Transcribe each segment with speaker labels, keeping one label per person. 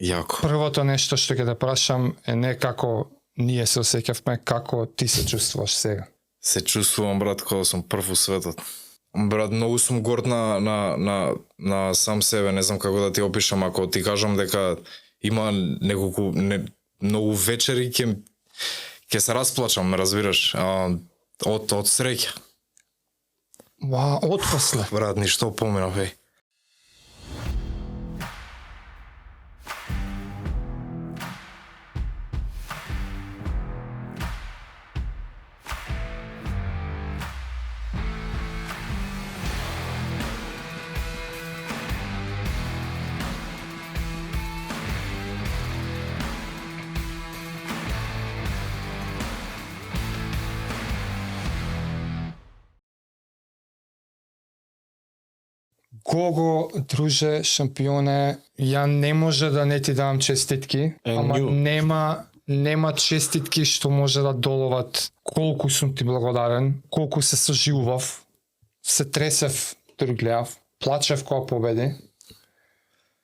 Speaker 1: Јако.
Speaker 2: Првото нешто што ќе те прашам е не како ние се осеќавме, како ти се чувствуваш сега.
Speaker 1: Се чувствувам, брат, кога сум прв у светот. Брат, многу сум горд на сам себе, не знам како да ти опишам, ако ти кажам дека има многу вечери ќе се расплачам, ме разбираш, од среќа.
Speaker 2: Отпосле.
Speaker 1: Брат, ништо поминав, еј.
Speaker 2: Гого, друже, шампионе, ја не може да не ти давам честитки, ама нема честитки што може да доловат колку сум ти благодарен, колку се соживував, се тресев дори гледав, плачев кога победи.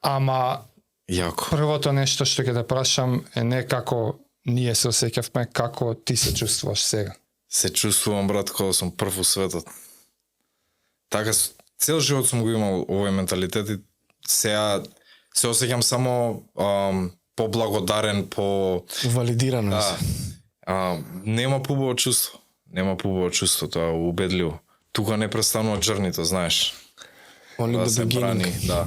Speaker 2: Ама
Speaker 1: Јако.
Speaker 2: првото нешто што ќе те прашам е не како ние се осеќавме, како ти се чувствуваш сега.
Speaker 1: Се чувствувам, брат, кога сум прв у светот. Така, цел живот сум го имал овој менталитет и сега се осеќам само поблагодарен,
Speaker 3: Валидирано
Speaker 1: Да.
Speaker 3: се.
Speaker 1: Нема побаво чувство. Нема побаво чувство, тоа е убедливо. Тука не престанува джернито, знаеш.
Speaker 3: Only
Speaker 1: Да
Speaker 3: the
Speaker 1: се брани,
Speaker 3: beginning.
Speaker 1: да.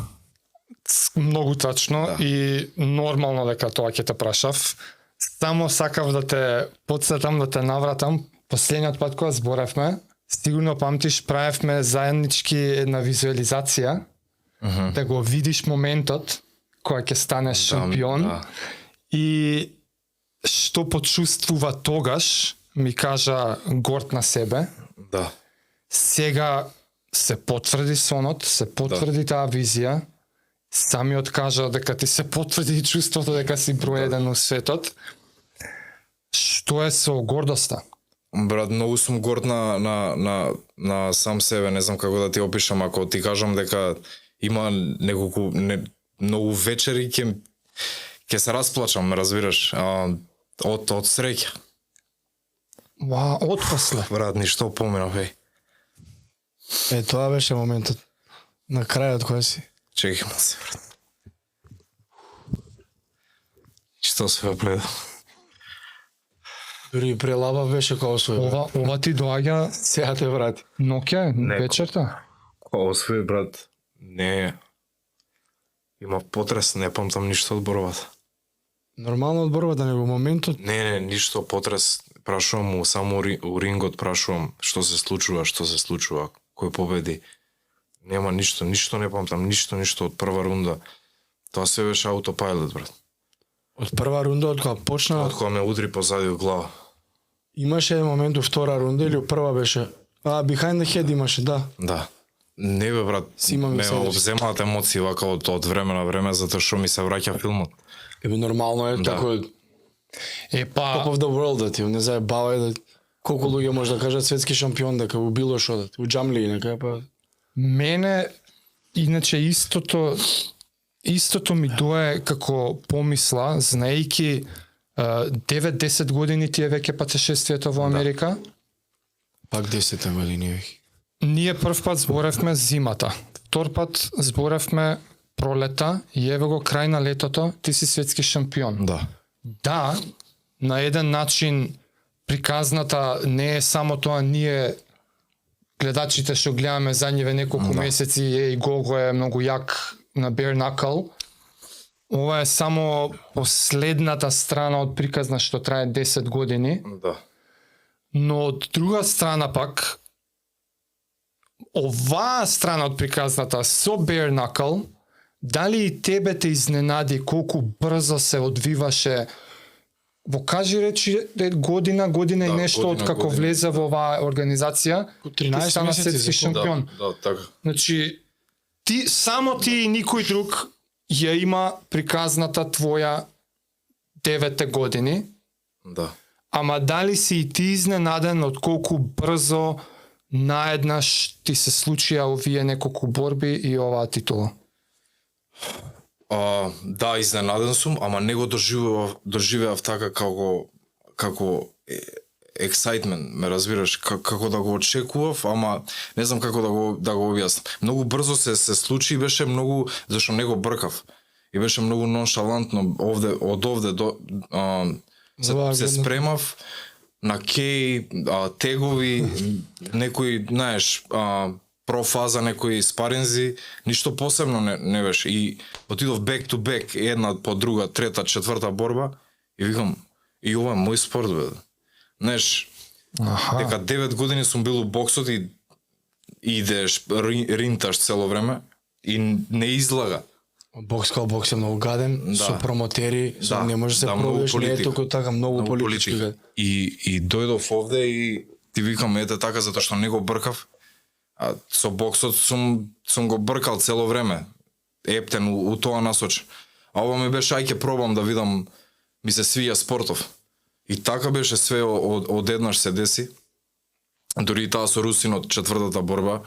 Speaker 2: Многу тачно
Speaker 1: Да.
Speaker 2: и нормално дека тоа ќе те прашав. Само сакав да те подсетам, да те навратам. Последниот пат кога зборевме, сигурно памтиш, правевме заеднички една визуализација, да го видиш моментот кога ќе станеш шампион
Speaker 1: Да.
Speaker 2: и што почувствува тогаш, ми кажа горд на себе.
Speaker 1: Да.
Speaker 2: Сега се потврди сонот, се потврди таа визија, самиот кажа дека ти се потврди и чувството дека си број еден у светот. Што е со гордоста?
Speaker 1: Брат, многу сум горд на сам себе, не знам како да ти опишам, ако ти кажам дека има многу вечери ќе се расплачам, ме разбираш, од среќа.
Speaker 2: Отпосле.
Speaker 1: Брат, ништо поминав, еј.
Speaker 3: Тоа беше моментот. На крајот кој си.
Speaker 1: Чекай ма се, брат. Што се опледа?
Speaker 3: Дури и прелаба беше кога освои.
Speaker 2: Ова ти доаѓа
Speaker 3: Сега те врати.
Speaker 2: ноќе,
Speaker 1: Неко.
Speaker 2: вечерта?
Speaker 1: Кога освои, брат, не... Има потрес, не памтам ништо од борбата.
Speaker 3: Нормално од борбата, него моментот.
Speaker 1: Не, ништо потрес. Прашувам му, само у рингот прашувам што се случува, кој победи. Нема ништо не памтам, ништо од прва рунда. Тоа се беше аутопилот, брат.
Speaker 3: Од прва рунда, од кога почна,
Speaker 1: Од кога ме удри позади од глава.
Speaker 3: имаше еден момент у втора рунда или у прва беше. Behind the head имаше, да.
Speaker 1: Да. Не бе, брат,
Speaker 3: Си имам
Speaker 1: ме
Speaker 3: седеш.
Speaker 1: обземаат емоции вака од време на време, затоа што ми се враќа филмот.
Speaker 3: Нормално е,
Speaker 1: Да.
Speaker 3: тако е top of the world да ти, не заебавај да колку луѓе може да кажат светски шампион дека у било што да ти, у џамли нека па
Speaker 2: Мене, иначе истото ми дое како помисла, знаејќи 9-10 години ти е веќе патешествието во Америка.
Speaker 3: пак 10 години веќе.
Speaker 2: Ние прв пат зборевме зимата, втор пат зборевме пролета и еве го крај на летото, ти си светски шампион.
Speaker 1: Да.
Speaker 2: Да, на еден начин приказната не е само тоа ние гледачите што гледаме задниве неколку месеци и Гого е многу јак на bare knuckle. Ова е само последната страна од приказна што трае 10 години,
Speaker 1: Да.
Speaker 2: но од друга страна пак оваа страна од приказната со bare knuckle, дали и тебе те изненади колку брзо се одвиваше во кажи речи година и нешто
Speaker 1: година,
Speaker 2: од како
Speaker 1: година.
Speaker 2: влезе во оваа организација,
Speaker 3: 13
Speaker 2: ти стана
Speaker 3: месеци
Speaker 2: светски
Speaker 3: за кол?
Speaker 2: шампион.
Speaker 1: Да, така.
Speaker 2: Значи, само ти и никој друг ја има приказната твоја 9 години,
Speaker 1: Да.
Speaker 2: ама дали си и ти изненаден од колку брзо наеднаш ти се случија овие неколку борби и оваа титула?
Speaker 1: Да, изненаден сум, ама не го доживеав така како excitement, ме разбираш, како да го очекував, ама не знам како да го објаснам. Многу брзо се случи и беше многу, зашто не го бркав. И беше многу ноншалантно од овде до се спремав на кеј, тегови, некои, знаеш, профаза, некои спаринзи, ништо посебно не беше. И отидов back to back, една по друга, трета, четврта борба и викам, и ова е мој спорт, бе. Знаеш, дека 9 години сум бил у боксот и идеш, ринташ цело време и не излага.
Speaker 3: Бокс е многу гаден, со промотери, не може да се пробиеш, не е толку така, многу политички.
Speaker 1: И дојдов овде и ти викам, ете така, затоа што не го бркав. А со боксот сум го бркал цело време. Ептен у тоа насоч. А ова ми беше, ајке пробам да видам, ми се свија спортов. И така беше све одеднаш се деси. Дори и таа со Русинот, четвртата борба,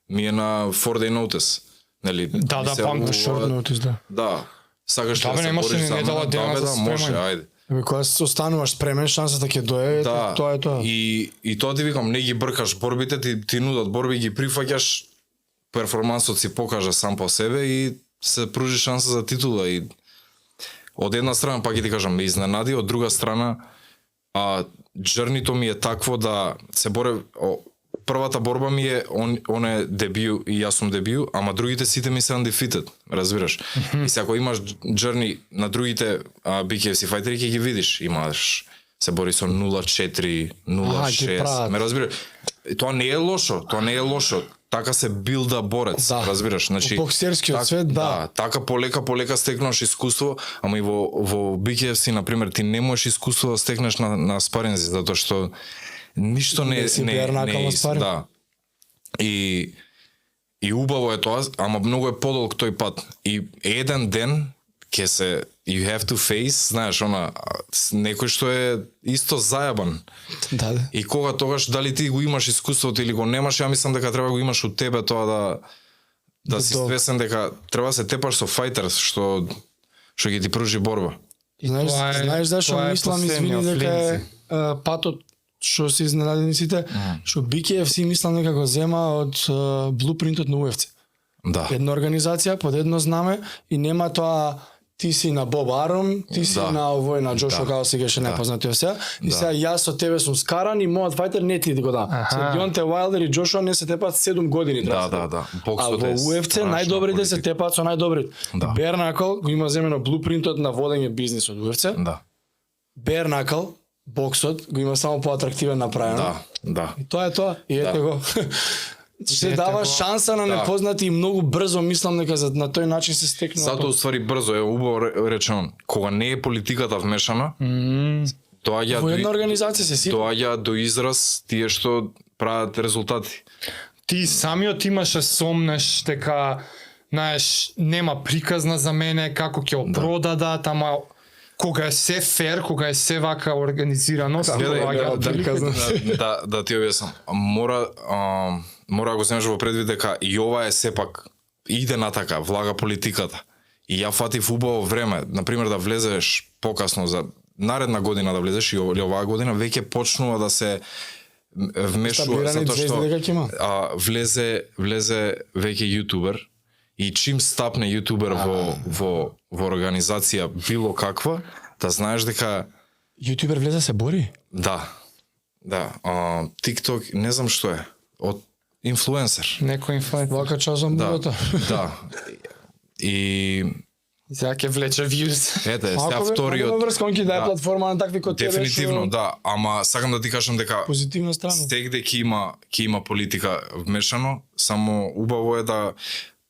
Speaker 1: ми е на 4 day notice. Нели?
Speaker 2: Да, памтам short notice, да.
Speaker 1: Да. Сакаш
Speaker 2: да
Speaker 1: се бориш за
Speaker 2: мене? Да,
Speaker 1: може, ајде.
Speaker 3: Кога се остануваш спремен, шансата ќе дое, тоа е тоа.
Speaker 1: И тоа ти викам, не ги бркаш борбите, ти нудат борби, ги прифаќаш, перформансот си покажа сам по себе и се пружи шанса за титула. И од една страна, пак ќе ти кажам, ме изненади, од друга страна, джернито ми е такво да се боре. Првата борба ми е, он е дебют и јас сум дебют, ама другите сите ми се undefeated, разбираш? И се ако имаш джерни на другите BKFC фајтери, ќе ги видиш, имаш се бори со 0-4, 0-6, ме разбираш? Тоа не е лошо, така се билда борец, разбираш? Значи,
Speaker 3: боксерскиот свет, да.
Speaker 1: Така полека стекнуваш искуство, ама и во BKFC, например, ти не можеш искуство да стекнеш на спаринзи, затоа што ништо не да. И убаво е тоа, ама многу е подолг тој пат. И еден ден ќе се you have to face, знаеш, некој што е исто зајабан.
Speaker 3: Да.
Speaker 1: И кога тогаш дали ти го имаш искуството или го немаш, ја мислам дека треба го имаш од тебе тоа да си свесен дека треба да се тепаш со фајтер што ќе ти пружи борба.
Speaker 3: И знаеш зашо мислам, извини, дека е патот што се изненадени сите, што BKFC мислам дека го зема од блупринтот на UFC.
Speaker 1: Да.
Speaker 3: Една организација под едно знаме и нема тоа ти си на Боб Арон, ти си на овој на Джошуа Као сега ше непознатиот сега. И сега јас со тебе сум скаран и мојот фајтер не ти го да. Дионте Уайлдер и Джошуа не се тепаат 7 години.
Speaker 1: Да.
Speaker 3: А во UFC најдобрите се тепаат со најдобрите. Бернакл го има земено блупринтот на водење бизнис од UFC.
Speaker 1: Да.
Speaker 3: Бернакл боксот го има само поатрактивен направено.
Speaker 1: Да.
Speaker 3: И тоа е тоа. И ете го. Се дава шанса на непознати и многу брзо, мислам дека на тој начин се стекнува.
Speaker 1: Затоа уствари брзо е убаво речено, кога не е политиката вмешана, доаѓа
Speaker 3: во една организација се сите
Speaker 1: доаѓа до израз тие што прават резултати.
Speaker 2: Ти самиот имаше сомнеш дека, знаеш, нема приказна за мене, како ќе продадат, ама кога е се фер, кога е се вака организирано,
Speaker 1: да ти објаснам. Мора да го земеш во предвид дека и ова е сепак иде на така, влага политиката. И ја фатив убаво време, например да влезеш покасно за наредна година да влезеш или оваа година веќе почнува да се вмешува затоа што влезе веќе јутубер и чим стапне јутубер во организација било каква, да знаеш дека
Speaker 3: јутубер влезе се бори?
Speaker 1: Да. TikTok, не знам што е. Од инфлуенсер.
Speaker 2: Некој инфлуенсер.
Speaker 3: Вака часом булата.
Speaker 1: Да. И
Speaker 2: сега ќе влече вирус.
Speaker 1: Ете, сега вториот.
Speaker 3: Врска, да е платформа на такви кои тебе.
Speaker 1: Дефинитивно, да, ама сакам да ти кажам дека
Speaker 3: позитивна страна.
Speaker 1: Стек дека има политика вмешано, само убаво е да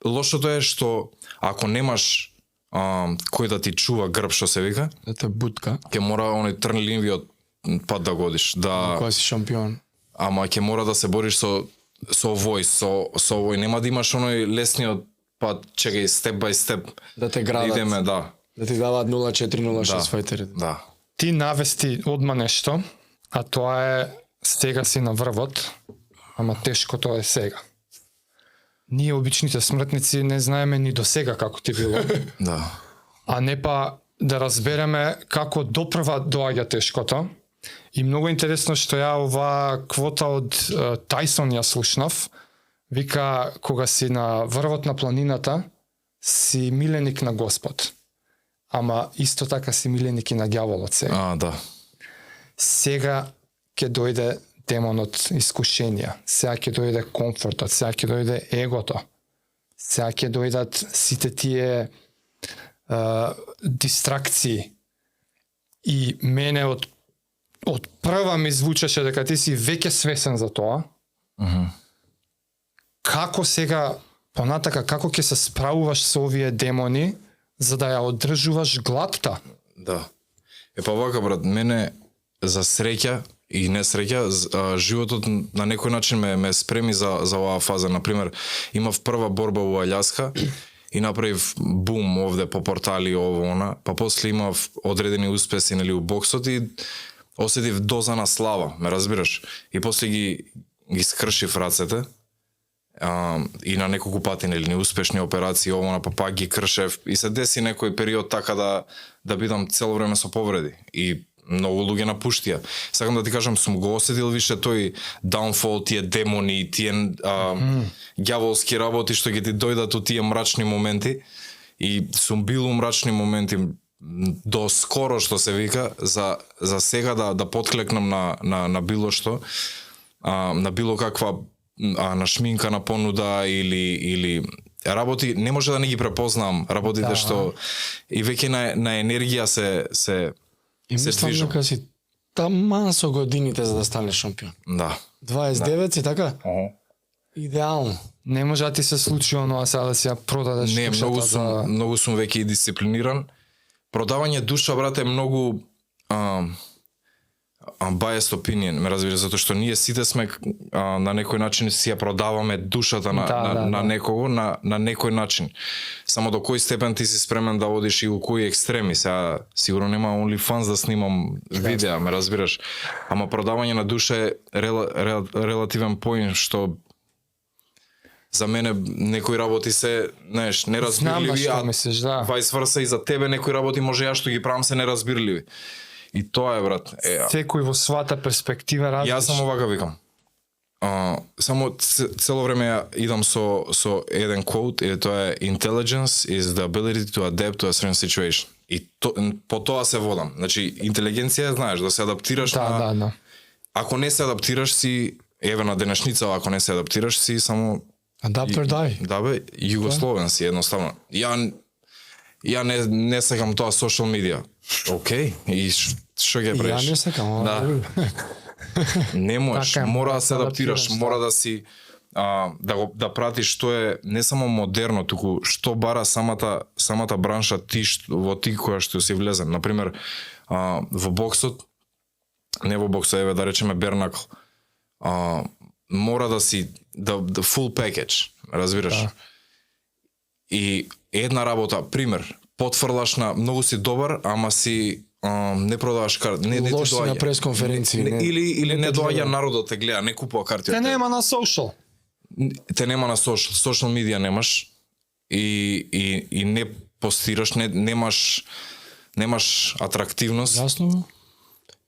Speaker 1: лошото е што ако немаш кој да ти чува грб што се вика,
Speaker 3: да те бутка,
Speaker 1: ќе мора оној трнливиот пат да годиш, да
Speaker 3: кој си шампион.
Speaker 1: Ама ќе мора да се бориш со овој, нема да имаш оној лесниот пат, чекај степ бај степ.
Speaker 3: Да те градат.
Speaker 1: Идеме, да.
Speaker 3: Да ти даваат 0-4-0-6 фајтерите.
Speaker 1: Да.
Speaker 2: Ти навести одма нешто, а тоа е сега си на врвот, ама тешкото е сега. ние обичните смртници не знаеме ни до сега како ти било.
Speaker 1: Да.
Speaker 2: А не па да разбереме како допрва доаѓа тешкото. И многу интересно што ја оваа квота од Тајсон ја слушнав. Вика, кога си на врвот на планината, си миленик на Господ. Ама исто така си миленик и на ѓаволот сега.
Speaker 1: Да.
Speaker 2: Сега ќе дојде демонот искушенија. Сега ќе дојде комфортот, сега ќе дојде егото. Сега ќе дојдат сите тие дистракции. И мене од прва ми звучеше дека ти си веќе свесен за тоа. Како сега, понатака, како ќе се справуваш со овие демони, за да ја одржуваш гладта?
Speaker 1: Да. Па вака, брат, мене за среќа и несреќа, животот на некој начин ме спреми за оваа фаза. Например, имав прва борба во Аљаска и направив бум овде по портали она, па после имав одредени успеси нели у боксот и осетив доза на слава, ме разбираш? И после ги скршив рацете. И на неколку пати нели неуспешни операции овона, па пак ги кршев и се деси некој период така да бидам цело време со повреди и многу луѓе напуштија. Сакам да ти кажам, сум го осетил више тој даунфол, тие демони, тие ѓаволски работи што ќе ти дојдат у тие мрачни моменти и сум бил у мрачни моменти до скоро, што се вика, за сега да подклекнам на било што, на било каква на шминка на понуда или работи, не може да не ги препознам работите што и веќе на енергија се движам.
Speaker 3: Дека си таман со годините за да станеш шампион.
Speaker 1: Да.
Speaker 3: 29 си така? Идеално.
Speaker 2: Не може да ти се случи оноа сега да си ја продадеш.
Speaker 1: Не, многу сум веќе и дисциплиниран. Продавање душа, брате, е многу biased opinion, ме разбира, затоа што ние сите сме на некој начин си ја продаваме душата на некого на некој начин. Само до кој степен ти си спремен да одиш и у кои екстреми. Сега сигурно нема OnlyFans да снимам видеа, ме разбираш. Ама продавање на душа е релативен поин што за мене некои работи се, знаеш, неразбирливи, vice versa и за тебе некои работи може ја што ги правам се неразбирливи. И тоа е, брат.
Speaker 2: Секој во својата перспектива различна.
Speaker 1: Јас само вака викам. Само цело време ја идам со еден quote, и тоа е intelligence is the ability to adapt to a certain situation. И по тоа се водам. Значи, интелигенција, знаеш, да се адаптираш
Speaker 2: Да.
Speaker 1: Ако не се адаптираш си, еве на денешница, ако не се адаптираш си, само
Speaker 3: Adapt or die.
Speaker 1: Да бе, југословен си едноставно. Ја не сакам тоа social media. Океј, и што ќе правиш?
Speaker 3: Ја не сакам.
Speaker 1: Да. Не можеш,
Speaker 2: Така,
Speaker 1: мора да се адаптираш,
Speaker 2: да.
Speaker 1: мора да си да пратиш што е не само модерно, туку што бара самата бранша во ти која што си влезен. Например, во боксот, не во боксот, еве да речеме бернакл, мора да си да full package, разбираш?
Speaker 2: Да.
Speaker 1: И една работа, пример, потфрлаш на многу си добар, ама си не продаваш карти, не ти
Speaker 3: Лош си на пресконференции.
Speaker 1: Или не доаѓа народот те гледа, не купува карти.
Speaker 2: Те нема на social.
Speaker 1: Те нема на social медија немаш и не постираш, немаш атрактивност.
Speaker 3: Јасно.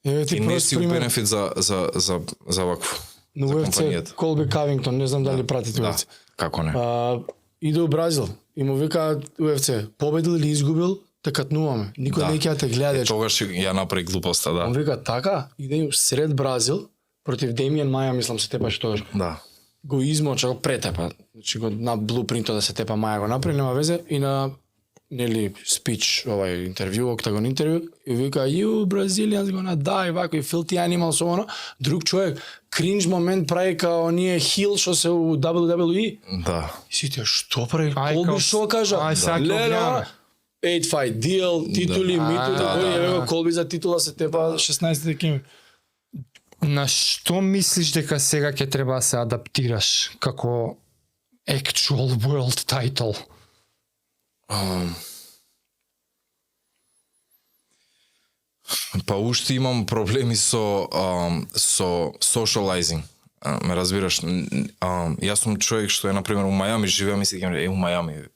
Speaker 3: Еве ти
Speaker 1: и не
Speaker 3: прост
Speaker 1: си у
Speaker 3: пример.
Speaker 1: бенефит за вакво.
Speaker 3: На UFC Колби Кавингтон, не знам дали пратите UFC.
Speaker 1: Како не?
Speaker 3: Иде у Бразил и му вика UFC, победил или изгубил, те катнуваме. Никој не ќе те гледа.
Speaker 1: Тогаш ја направи глупоста, да.
Speaker 3: Он вика така, иде сред Бразил против Демијан Маја, мислам се тепаше тогаш.
Speaker 1: Да.
Speaker 3: Го измоча, го претепа. Значи го на блупринтот да се тепа Маја го направи, нема везе и на нели спич, интервју, октагон интервју, и вика you Brazilians gonna die, вако и filthy animals оно. Друг човек кринж момент прави као оние хил што се у WWE.
Speaker 1: Да.
Speaker 3: И сите што прави?
Speaker 2: Ај,
Speaker 3: Колби
Speaker 2: као-
Speaker 3: што кажа?
Speaker 2: ај, сега ќе гледаме.
Speaker 3: 8 fight deal, титули, миту,
Speaker 2: да.
Speaker 3: Колби за титула се тепа 16 декември.
Speaker 2: На што мислиш дека сега ќе треба да се адаптираш како actual world title?
Speaker 1: Па уште имам проблеми со socializing. ме разбираш, јас сум човек што е, например, у Мајами живеам и си кажам, у Мајами,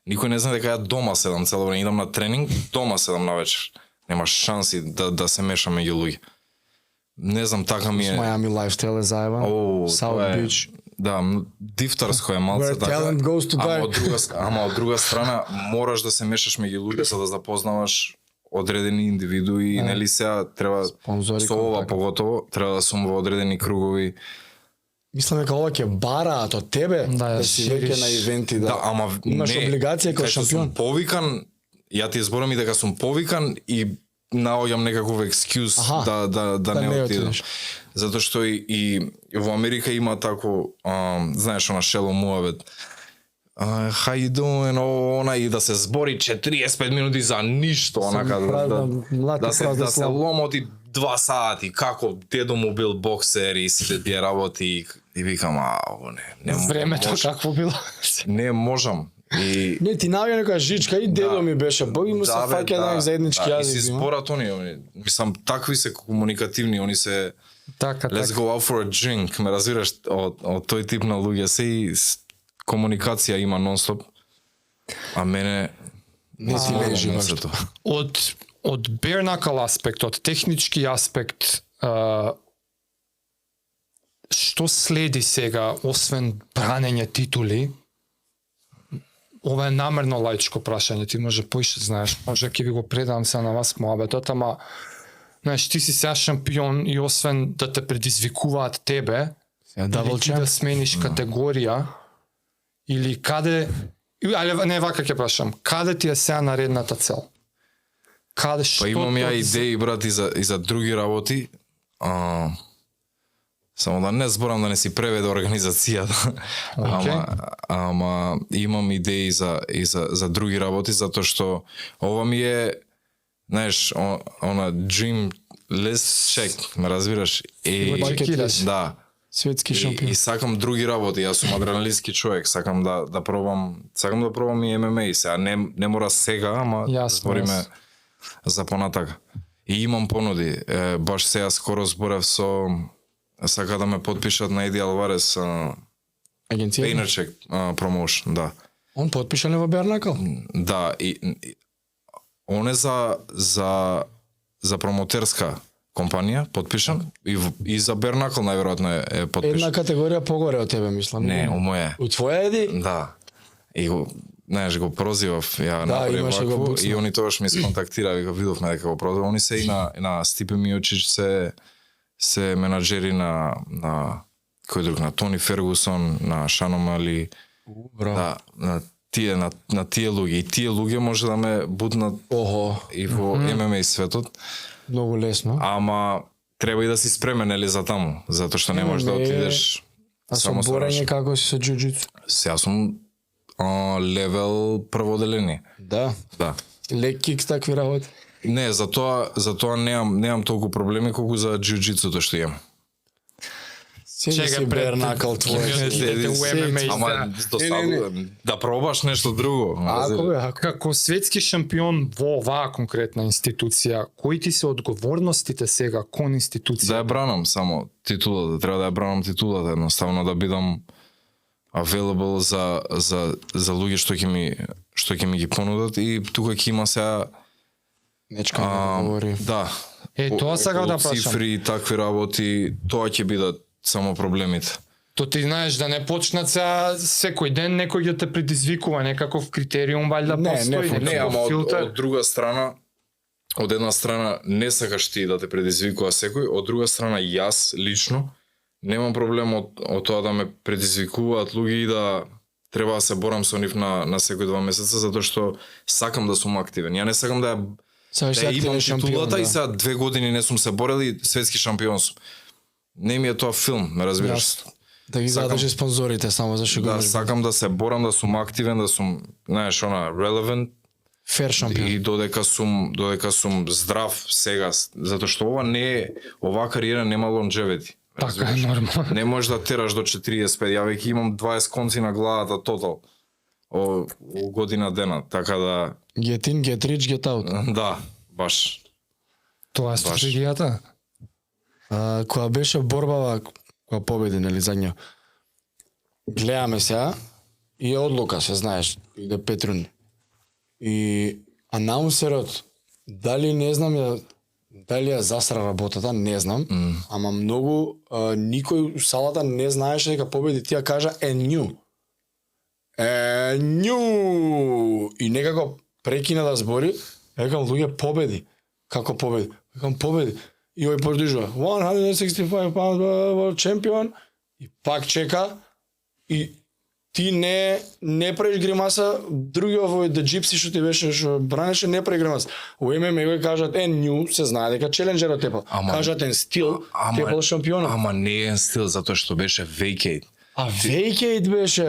Speaker 1: никој не знае дека ја дома седам цело време, идам на тренинг, дома седам навечер. Нема шанси да се мешам меѓу луѓе. Не знам, така ми е.
Speaker 3: Miami lifestyle е заеба. South Beach.
Speaker 1: Да, дифтарско е малце
Speaker 3: Where
Speaker 1: така.
Speaker 3: talent goes to die.
Speaker 1: Ама од друга страна мораш да се мешаш меѓу луѓе за да запознаваш одредени индивидуи, нели сега треба
Speaker 3: Спонзори,
Speaker 1: со ова
Speaker 3: контакти.
Speaker 1: поготово треба да сум во одредени кругови.
Speaker 3: Мислам дека ова ќе бараат од тебе
Speaker 2: Да,
Speaker 3: да си
Speaker 2: шириш.
Speaker 3: веќе на ивенти
Speaker 1: Да, ама
Speaker 3: имаш
Speaker 1: не,
Speaker 3: облигација како
Speaker 1: кај што
Speaker 3: шампион.
Speaker 1: Сум повикан, ја ти зборам и дека сум повикан и наоѓам некаков екскюз
Speaker 3: Аха,
Speaker 1: да не
Speaker 3: не
Speaker 1: отидам.
Speaker 3: отидеш.
Speaker 1: Затоа што и во Америка има тако, знаеш, она шело муавет. How you doing? Она и да се збори 45 минути за ништо, онака да се ломоти 2 сати, како дедо му бил боксер и сите тие работи и викам, ово не
Speaker 2: Времето
Speaker 1: можам.
Speaker 2: какво било?
Speaker 1: Не можам. И
Speaker 3: Не, ти наоѓа некоја жичка и дедо ми беше, бог му се фаќа еден заеднички
Speaker 1: да, и си
Speaker 3: јазик. има.
Speaker 1: зборат они, мислам, такви се комуникативни, они се
Speaker 2: Така,
Speaker 1: let's
Speaker 2: така.
Speaker 1: go out for a drink, ме разбираш, од тој тип на луѓе, се и комуникација има нон-стоп, а мене
Speaker 3: Не ти лежи баш.
Speaker 1: сето.
Speaker 2: Од bare knuckle аспект, од технички аспект, што следи сега, освен бранење титули? Ова е намерно лаичко прашање, ти може поише знаеш, може ќе ви го предам се на вас моабетот, ама знаеш, ти си сега шампион и освен да те предизвикуваат тебе,
Speaker 3: Сега
Speaker 2: или
Speaker 3: double
Speaker 2: ти да
Speaker 3: champ.
Speaker 2: смениш категорија, или каде, але не вака ќе прашам, каде ти е сега наредната цел? Каде што?
Speaker 1: Па имам ја идеи, брат, и за други работи. Само да не зборам да не си преведе организацијата. Ама имам идеи за други работи, затоа што ова ми е, знаеш, она dream list check, ме разбираш?
Speaker 2: Го чекираш.
Speaker 1: Да.
Speaker 3: Светски шампион.
Speaker 1: И сакам други работи, јас сум адреналински човек, сакам да пробам и ММА, сега не мора сега, ама
Speaker 2: Јасно,
Speaker 1: збориме за понатака. И имам понуди, баш сега скоро зборев сака да ме подпишат на Еди Алварес,
Speaker 3: Агенција.
Speaker 1: Vaynerchuk Promotion, да.
Speaker 3: Он потпишан ли во bare knuckle?
Speaker 1: Да, и он е за промотерска компанија, подпишан, и за bare knuckle најверојатно е подпишан.
Speaker 3: Една категорија погоре од тебе, мислам.
Speaker 1: Не, у моје.
Speaker 3: У твоја еди?
Speaker 1: Да. И го, знаеш, го прозивав, ја направив
Speaker 3: имаше го
Speaker 1: вакво,
Speaker 3: буксна.
Speaker 1: и они тогаш ми сконтактира, вика, видовме дека го прозивав. Они се и на Стипе Миочич се менаџери на кој друг, на Тони Фергусон, на Шаном Али, да, на тие луѓе. И тие луѓе може да ме буднат
Speaker 3: Охо,
Speaker 1: и во ММА светот,
Speaker 3: многу лесно.
Speaker 1: ама треба и да си спремен или за таму, затоа што не можеш да
Speaker 3: Не,
Speaker 1: отидеш
Speaker 3: А со
Speaker 1: само со
Speaker 3: борење како си со џуџицу?
Speaker 1: Сега сум левел прво оделение.
Speaker 3: Да.
Speaker 1: Да.
Speaker 3: Лек кикс такви работи.
Speaker 1: Не, затоа немам толку проблеми колку за џуџицуто што имам.
Speaker 3: Сега си bare knuckle твој.
Speaker 1: Ама досаду да пробаш нешто друго.
Speaker 3: Ако бе, ако.
Speaker 2: Како светски шампион во оваа конкретна институција, кои ти се одговорностите сега кон
Speaker 1: Да
Speaker 2: институција?
Speaker 1: ја бранам само титулата, треба да ја бранам титулата, едноставно да бидам available за луѓе што ќе ми ги понудат и тука ќе има сега
Speaker 3: Нечка да говори.
Speaker 1: да.
Speaker 2: Тоа сакав да прашам.
Speaker 1: Цифри и такви работи, тоа ќе бидат само проблемите.
Speaker 2: То ти знаеш да не почнат сега секој ден некој да те предизвикува некаков критериум валјда
Speaker 3: Не,
Speaker 2: постои,
Speaker 3: не,
Speaker 1: Не, ама
Speaker 2: филтер.
Speaker 1: од друга страна, од една страна не сакаш ти да те предизвикува секој, од друга страна јас лично немам проблем од тоа да ме предизвикуваат луѓе и да треба да се борам со нив на секој 2 месеца, затоа што сакам да сум активен. Ја не сакам да имам титулата и сега 2 години не сум се борел и светски шампион сум. Не ми е тоа филм, ме разбираш?
Speaker 3: Да ги задржи спонзорите само зашто го
Speaker 1: Да,
Speaker 3: имаш.
Speaker 1: сакам да се борам, да сум активен, да сум, знаеш, relevant,
Speaker 3: Фер шампион.
Speaker 1: и додека сум здрав сега, затоа што оваа кариера нема longevity.
Speaker 2: Така е нормално.
Speaker 1: Не можеш да тераш до 45, ја веќе имам 20 конци на главата тотал. О година дена, така да
Speaker 3: Get in, get rich, get out.
Speaker 1: да, баш.
Speaker 2: Тоа е стратегијата.
Speaker 3: Која беше борбава кога победи, нели, задња. Гледаме сега и е одлука, се знаеш, иде 5 рунди. И анаунсерот, дали не знам дали ја засра работата, не знам, ама многу никој у салата не знаеше дека победи, тие кажа нju. Нju! И некако прекина да збори, викам, луѓе, победи. Како победи? Викам, победи. И ој продолжува. 165 pound world champion. И пак чека. И ти не правиш гримаса, други овој The Gypsy што ти беше, што бранеше, не прави гримаса. У ММА го кажат нju, се знае дека челенџерот тепал. Кажат стил, тепал шампионот.
Speaker 1: Ама не е стил, затоа што беше vacate.
Speaker 3: А vacate беше.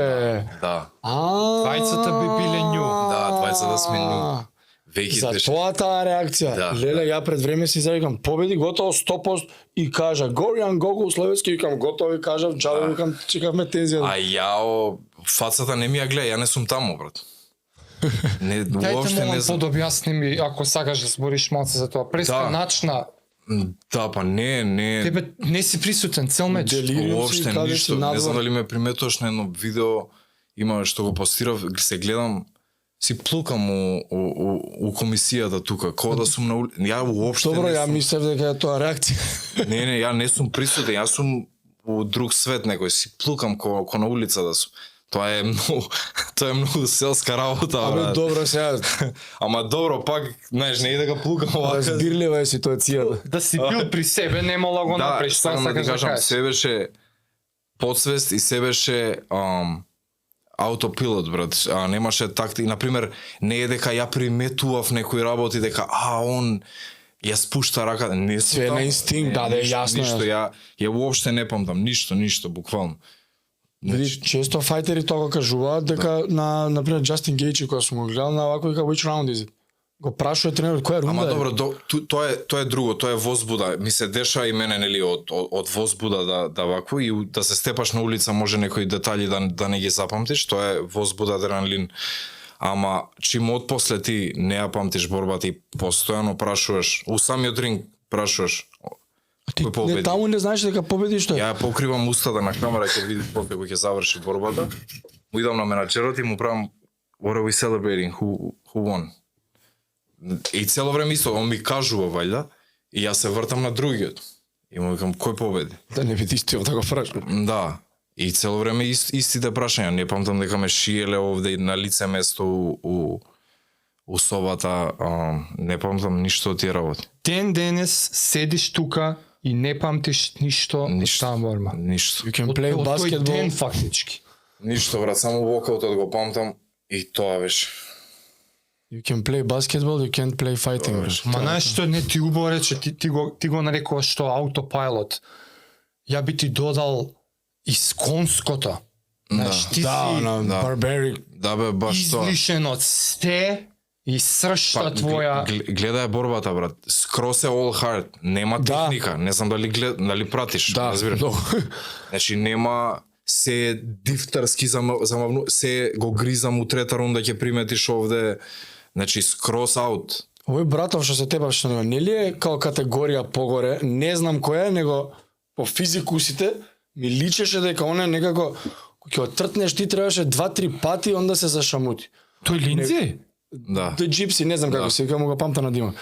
Speaker 1: Да.
Speaker 2: Двајцата би биле нju.
Speaker 1: Да, двајцата сме нju.
Speaker 3: За
Speaker 1: беше.
Speaker 3: тоа таа реакција.
Speaker 1: Да,
Speaker 3: Леле, ја пред време си завикам, победи готово 100% и кажа Горјан Гогол Словенски, викам готово и кажав, джабе, викам, чекавме тензија.
Speaker 1: А јао, фацата не ми ја гледа, ја не сум таму, брат. Не, уопште не знам.
Speaker 2: Подобјасни ми, ако сакаш да збориш малце за тоа. Пресканачна.
Speaker 1: Да, па не.
Speaker 2: Тебе не си присутен цел меч.
Speaker 1: Уопште ништо. Не знам дали ме приметуваш на едно видео, има што го постирав, се гледам, си плукам у комисијата тука, кога да сум на улица. Ја уопште
Speaker 3: Добро,
Speaker 1: не
Speaker 3: ја
Speaker 1: сум.
Speaker 3: мислев дека е тоа реакција.
Speaker 1: Не, ја не сум присутен, јас сум у друг свет некој, си плукам ко на улица да сум. Тоа е многу селска работа,
Speaker 3: Абе,
Speaker 1: брат.
Speaker 3: добро сега.
Speaker 1: Ама добро, пак, знаеш, не и да го плукам овака.
Speaker 3: Разбирлива е ситуацијата.
Speaker 2: Да си бил при себе, нема го направиш,
Speaker 1: Да,
Speaker 2: тоа
Speaker 1: сакам да ти
Speaker 2: сакаш да
Speaker 1: кажам,
Speaker 2: кажеш.
Speaker 1: се беше подсвест и се беше аутопилот, брат. Немаше такти, например, не е дека ја приметував некои работи, дека он ја спушта раката, не сум
Speaker 3: Све на
Speaker 1: таму.
Speaker 3: инстинкт, да, да е јасно.
Speaker 1: Ништо, ја уопште не памтам, ништо, буквално.
Speaker 3: Види, често фајтери тоа го кажуваат дека на пример Джастин Гејчи кога сум го гледал на овако вика which round is it? Го прашува тренерот која рунда
Speaker 1: Ама
Speaker 3: е?
Speaker 1: добро, тоа е друго, тоа е возбуда. Ми се деша и мене нели од возбуда да вакво и да се степаш на улица може некои детали да не ги запамтиш, тоа е возбуда, адреналин. Ама чим отпосле ти не ја памтиш борбата и постојано прашуваш, у самиот ринг прашуваш
Speaker 3: Ти
Speaker 1: кој победи.
Speaker 3: не таму не знаеш дека победи што е?
Speaker 1: Ја покривам устата на камера ќе види после кој ќе заврши борбата. Му идам на менаџерот и му правам what are we celebrating? Who won? И цело време исто, он ми кажува вајда и јас се вртам на другиот. И му викам кој победи?
Speaker 3: Да не биде истиот да го прашувам.
Speaker 1: Да. И цело време истите прашања. Не памтам дека ме шиеле овде на лице место у собата. Не памтам ништо од тие работи.
Speaker 2: Ден денес седиш тука и не памтиш ништо од таа борба.
Speaker 1: Ништо.
Speaker 3: You can
Speaker 2: Од
Speaker 3: play
Speaker 2: тој
Speaker 3: basketball.
Speaker 2: ден фактички.
Speaker 1: Ништо, брат, само вокаутот го памтам и тоа беше.
Speaker 3: You can play basketball, you can't play fighting. брат.
Speaker 2: Ма знаеш што не ти убаво рече, ти го нарекуваш што аутопилот. Ја би ти додал исконското. Знаеш, ти
Speaker 3: Да,
Speaker 2: си
Speaker 3: на barbaric.
Speaker 1: Да бе, баш тоа.
Speaker 2: излишен од сте и сршта твоја.
Speaker 1: Гледај борбата, брат. Скрос е all hard. Нема
Speaker 3: Да.
Speaker 1: техника. Не знам дали пратиш.
Speaker 3: Да,
Speaker 1: разбираш.
Speaker 3: многу.
Speaker 1: Значи нема се дифтарски замавну, се го гризам у трета рунда ќе приметиш овде. Значи скрос аут.
Speaker 3: Овој братов што се тепаш на него, нели е као категорија погоре, не знам која е, него по физикусите ми личеше дека он е некако кога ќе отртнеш ти требаше 2-3 пати онда се зашамути.
Speaker 2: Тој Линдзи?
Speaker 1: Да.
Speaker 3: The Gypsy, не знам како се вика, му го памта на дима.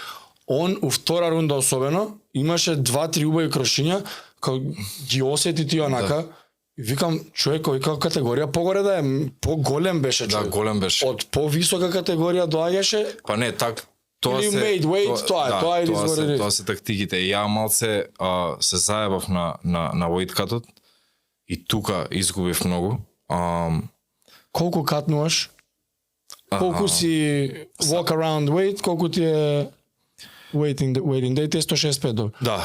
Speaker 3: Он у втора рунда особено имаше 2-3 убави крошиња, као ги осети ти онака. И викам, човек кој како категорија погоре да е, поголем беше
Speaker 1: Да,
Speaker 3: човек.
Speaker 1: голем беше.
Speaker 3: Од повисока категорија доаѓаше.
Speaker 1: Па не, тоа
Speaker 3: Или
Speaker 1: се
Speaker 3: made weight, тоа е
Speaker 1: тоа
Speaker 3: извор.
Speaker 1: тоа се тактиките. Ја малце се заебав на weight cut-от и тука изгубив многу.
Speaker 3: Колку катнуваш? Колку си walk around weight, колку ти е waiting day, ти е 165 добро.
Speaker 1: Да,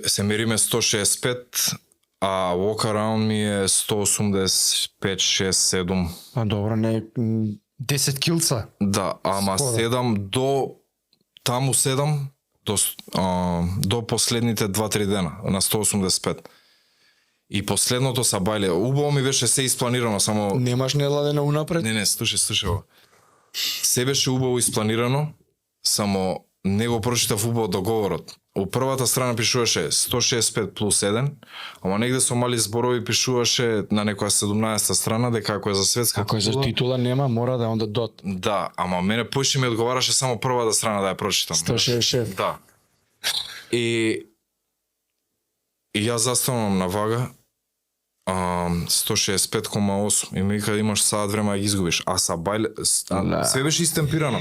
Speaker 1: се мериме 165, а walk around ми е 185, 6, 7.
Speaker 3: А добро, не
Speaker 2: 10 килца.
Speaker 1: Да, ама
Speaker 2: Скоро.
Speaker 1: 7 до таму 7 до последните 2-3 дена на 185. И последното са бајле. Убаво ми беше се испланирано, само
Speaker 3: немаш неладено унапред.
Speaker 1: Не, слушај ова. Се беше убаво испланирано, само не го прочитав убаво договорот. У првата страна пишуваше 165 плюс 1, ама негде со мали зборови пишуваше на некоја 17-та страна дека ако е за светска
Speaker 3: Ако е за
Speaker 1: титула-
Speaker 3: титула нема, мора да е onda dot.
Speaker 1: Да, ама мене поише ми одговараше само првата страна да ја прочитам.
Speaker 3: 166.
Speaker 1: Да. И јас застанувам на вага 165,8 и ми вика имаш саат време да ги изгубиш. А са бајле... Се беше истемпирано.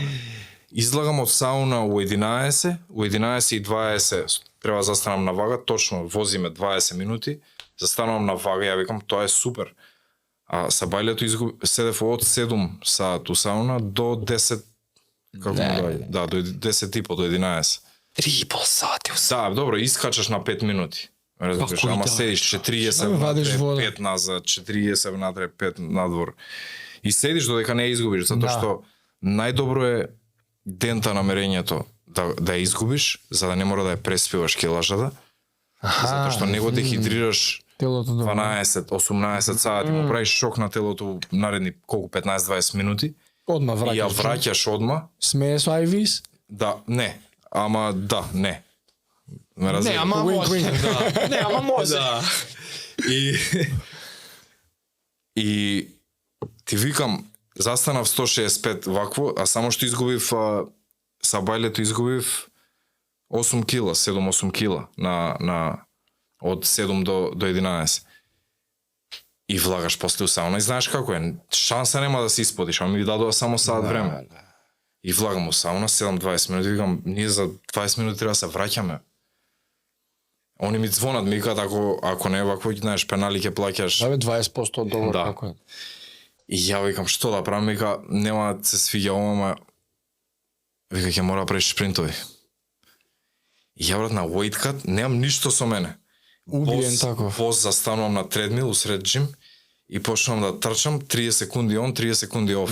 Speaker 1: Излагам од сауна у 11, у 11:20 треба да застанам на вага, точно возиме 20 минути, застанувам на вага, ја викам тоа е супер. А са бајлето седев од 7 саат у сауна до 10 како ми доаѓа? Да, до 10 и по до 11.
Speaker 2: 3,5 сати.
Speaker 1: Да, добро, искачаш на 5 минути. Разбираш,
Speaker 2: кој
Speaker 1: ама
Speaker 2: да?
Speaker 1: седиш 40
Speaker 3: Што ми вадиш
Speaker 1: внатре,
Speaker 3: вода?
Speaker 1: 5 назад, 40 внатре, 5 надвор. И седиш додека не ја изгубиш, затоа
Speaker 2: Да.
Speaker 1: што најдобро е дента намерењето да ја изгубиш, за да не мора да ја преспиваш килажата, затоа што не го дехидрираш
Speaker 3: Телото добро.
Speaker 1: 12-18 сати, му правиш шок на телото наредни колку 15-20 минути
Speaker 3: Одма
Speaker 1: и ја
Speaker 3: враќаш.
Speaker 1: враќаш одма.
Speaker 3: Смее со IVs?
Speaker 1: Да, не, ама да, не. Ме
Speaker 2: Не,
Speaker 1: разбираш?
Speaker 2: ама
Speaker 3: Wink,
Speaker 2: може.
Speaker 3: wink.
Speaker 2: Да. Не, ама може.
Speaker 1: Да. И ти викам, застанав 165 вакво, а само што изгубив са бајлето изгубив 8 кила, 7-8 кила на од 7 до 11. И влагаш после у сауна и знаеш како е, шанса нема да се исподиш, ама ми дадоа само саат време. И влагам у сауна 7-20 минути, викам, ние за 20 минути треба да се враќаме. Они ми звонат, ми викаат ако не е вакво, знаеш, пенали ќе плаќаш.
Speaker 3: Да бе 20% од договор
Speaker 1: Да.
Speaker 3: како е.
Speaker 1: И ја викам, што да правам, вика, нема да се свиѓа ова, ама вика, ќе мора да правиш спринтови. И ја брат на Weightcut, немам ништо со мене.
Speaker 3: Убиен таков.
Speaker 1: Воз застанувам на тредмил усред джим и почнувам да трчам 30 секунди он, 30 секунди оф.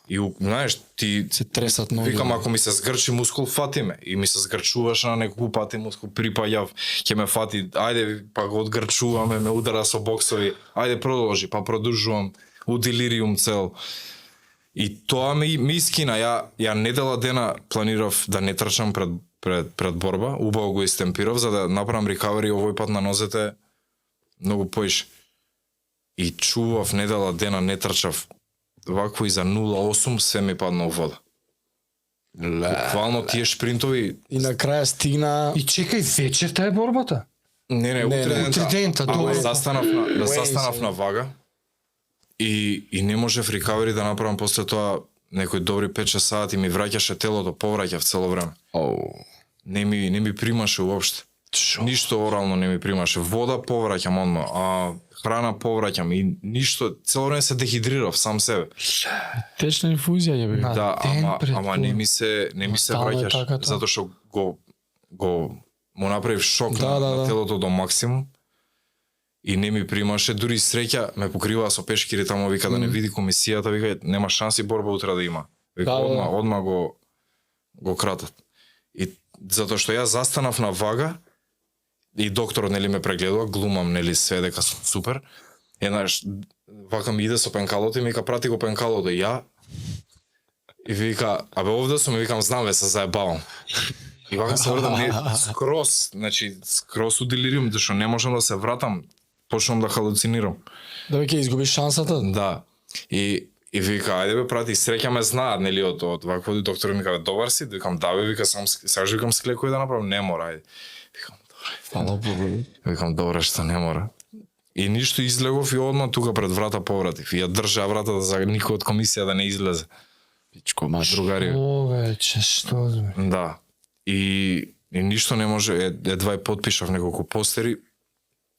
Speaker 1: И знаеш, ти
Speaker 3: Се тресат ноги.
Speaker 1: викам ако ми се згрчи мускул, фати ме. И ми се згрчуваш на неколку пати мускул, припаѓав, ќе ме фати, ајде, па го одгрчуваме, ме удара со боксови, ајде продолжи, па продолжувам, у делириум цел. И тоа ми искина, ја недела дена планирав да не трчам пред борба, убаво го истемпирав за да направам рекавери овој пат на нозете многу поише. И чував недела дена не трчав вакво и за 0,8 се ми падна у вода. Буквално тие шпринтови.
Speaker 3: И на крај стигна
Speaker 2: И чекај, вечерта е борбата?
Speaker 1: Не,
Speaker 3: не,
Speaker 2: утре дента,
Speaker 1: Ама
Speaker 2: добро.
Speaker 1: застанав на вага и не можев рекавери да направам после тоа некои добри 5-6 сати ми враќаше телото, повраќав цело време. Не ми примаше уопште. Ништо орално не ми примаше. Вода повраќам одма, а храна повраќам и ништо, цело време се дехидрирав сам себе.
Speaker 3: течна инфузија ја бе.
Speaker 1: Да,
Speaker 2: ден пред
Speaker 1: ама не ми се
Speaker 3: Стално е
Speaker 1: враќаш,
Speaker 3: така тоа.
Speaker 1: затоа што го му направив шок
Speaker 3: Да, да,
Speaker 1: на
Speaker 3: да.
Speaker 1: телото до максимум. И не ми примаше, дури среќа ме покриваа со пешкири таму, вика да не види комисијата, вика нема шанси борба утре да има. Вика
Speaker 3: Да, да, да.
Speaker 1: одма го кратат. И затоа што јас застанав на вага и докторот нели ме прегледува, глумам нели све дека сум супер. Еднаш вака ми иде со пенкалото и ми вика прати го пенкалото и ја и вика абе овде сум и викам знам ве се заебавам. И вака се врдам скрос у делириум, зашто не можам да се вратам, почнам да халуцинирам.
Speaker 3: Да бе ќе изгубиш шансата.
Speaker 1: Да. И вика, ајде бе прати, среќа ме знаат, нели, од вакво доктор ми каже, добар си, викам, да бе, вика, сакаш викам склекој да направам, не мора, ајде. Викам, добре.
Speaker 3: Фала Богу.
Speaker 1: Викам, добре, што не мора. И ништо излегов и одма тука пред врата повратив. И ја држа вратата за никој од комисија да не излезе.
Speaker 3: Пичко маш.
Speaker 1: Другари.
Speaker 2: Овече, што зме.
Speaker 1: Да. И ништо не може, едва и потпишав неколку постери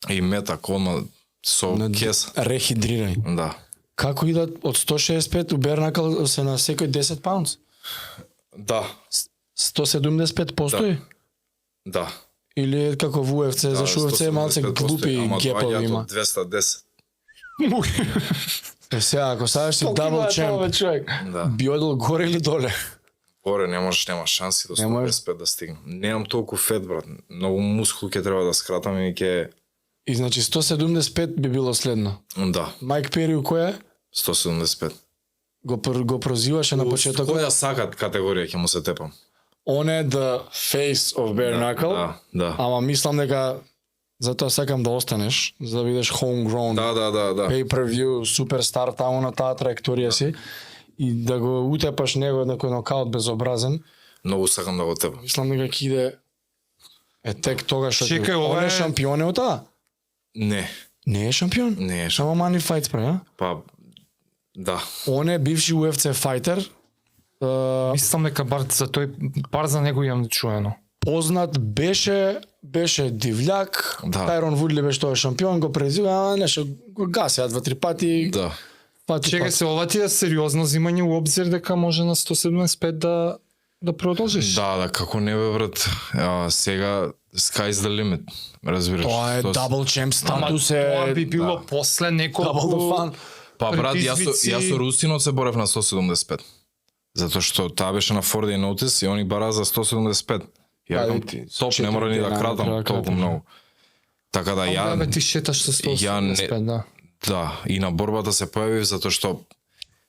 Speaker 1: и метак одма со кес.
Speaker 3: Рехидрирај.
Speaker 1: Да.
Speaker 3: Како идат од 165 у Бернакл се на секој 10 паунц?
Speaker 1: Да.
Speaker 3: 175 постои?
Speaker 1: Да.
Speaker 3: Или е како во UFC, зашто UFC е малце
Speaker 1: 175
Speaker 3: глупи
Speaker 1: ама
Speaker 3: гепови
Speaker 1: доаѓаат
Speaker 3: има.
Speaker 1: од 210.
Speaker 3: Сега, ако ставаш си дабл чемп, човек?
Speaker 1: Да.
Speaker 3: Би одел горе или доле?
Speaker 1: Горе нема шанси до
Speaker 3: Не можеш.
Speaker 1: 155 да стигнам. Немам толку фет, брат. Многу мускул ќе треба да скратам и ќе...
Speaker 3: И значи 175 би било следно.
Speaker 1: Да,
Speaker 3: Майк Пери у која?
Speaker 1: 175.
Speaker 3: Го прозиваше на почетокот.
Speaker 1: Која сакат категорија ќе му се тепам?
Speaker 3: On е the face of bare knuckle.
Speaker 1: Да.
Speaker 3: Ама мислам дека затоа сакам да останеш, за да бидеш homegrown.
Speaker 1: Да.
Speaker 3: Pay-per-view суперстар таму на таа траекторија си и да го утепаш него некој нокаут безобразен.
Speaker 1: Многу сакам да го тебе.
Speaker 3: Мислам дека ќе иде тек тогаш.
Speaker 2: Чекај,
Speaker 3: он
Speaker 2: ова
Speaker 3: е
Speaker 2: е
Speaker 3: шампион од таа?
Speaker 1: Не.
Speaker 3: Не е шампион?
Speaker 1: Не е
Speaker 3: Само Money Fights прави, а?
Speaker 1: Па да.
Speaker 3: Он е бивши UFC фајтер.
Speaker 2: Мислам дека бар за него имам чуено.
Speaker 3: Познат беше дивљак.
Speaker 1: Да.
Speaker 3: Тайрон Вудли беше тој шампион, го презива, ама нешто го гасеа 2-3 пати.
Speaker 1: Да.
Speaker 2: Чекај се, ова ти е сериозно зимање у обзир дека може на 175 да продолжиш.
Speaker 1: Да, како не бе брат. Сега sky's the limit. Разбираш.
Speaker 3: Тоа е double champ статус е.
Speaker 2: Тоа би било после
Speaker 3: double the
Speaker 2: неколку
Speaker 3: fun.
Speaker 1: Па брат,
Speaker 2: припизвици.
Speaker 1: јас со Русинот се борев на 175. Затоа што таа беше на 4 day notice и они бара за 175. Ја
Speaker 3: Ајде
Speaker 1: викам,
Speaker 3: ти,
Speaker 1: топ, не мора ни да
Speaker 3: четири
Speaker 1: кратам
Speaker 3: треба
Speaker 1: толку
Speaker 3: кратам.
Speaker 1: многу. Така да ја...
Speaker 2: Бе, ти шеташ со
Speaker 1: ја не-
Speaker 2: 175, да.
Speaker 1: Да, и на борбата се појавив затоа што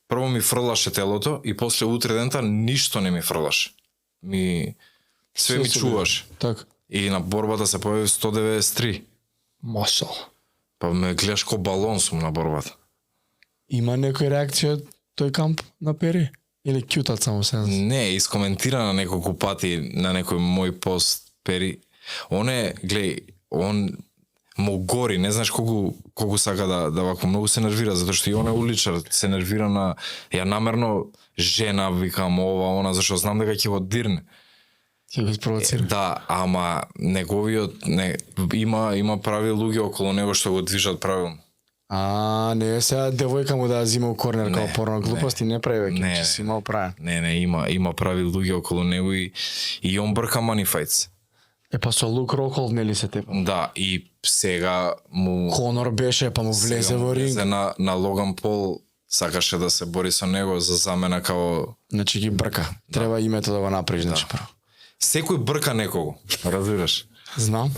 Speaker 1: прво ми фрлаше телото и после утре дента ништо не ми фрлаше. Све ми
Speaker 3: се
Speaker 1: чуваше.
Speaker 3: Така.
Speaker 1: И на борбата се појавив 193.
Speaker 2: Машал.
Speaker 1: Па ме гледаш ко балон сум на борбата.
Speaker 3: Има некој реакција од тој камп на Пери? Или кјутат само се?
Speaker 1: Не, искоментира на неколку пати на некој мој пост Пери. Он му гори, не знаеш колку сака да вако многу се нервира, затоа што и он е уличар, се нервира на ја намерно жена, викам ова, она, зашто знам дека ќе го дирне.
Speaker 3: Ќе го спровоцира.
Speaker 1: Да, ама има прави луѓе околу него што го движат правилно.
Speaker 3: Не е сега девојка му да ја зима у корнер као порно глупости, не прави веќе,
Speaker 1: Не.
Speaker 3: че си имал правен.
Speaker 1: Не, има прави луѓе околу него и он брка money fights.
Speaker 3: Па со Лук Рокхолд нели се тепа?
Speaker 1: Да, и сега му
Speaker 3: Конор беше, па му влезе во ринг.
Speaker 1: влезе на Логан Пол, сакаше да се бори со него за замена као
Speaker 3: Значи ги брка. Треба името да го направиш, значи прво.
Speaker 1: секој брка некого, разбираш?
Speaker 3: Знам.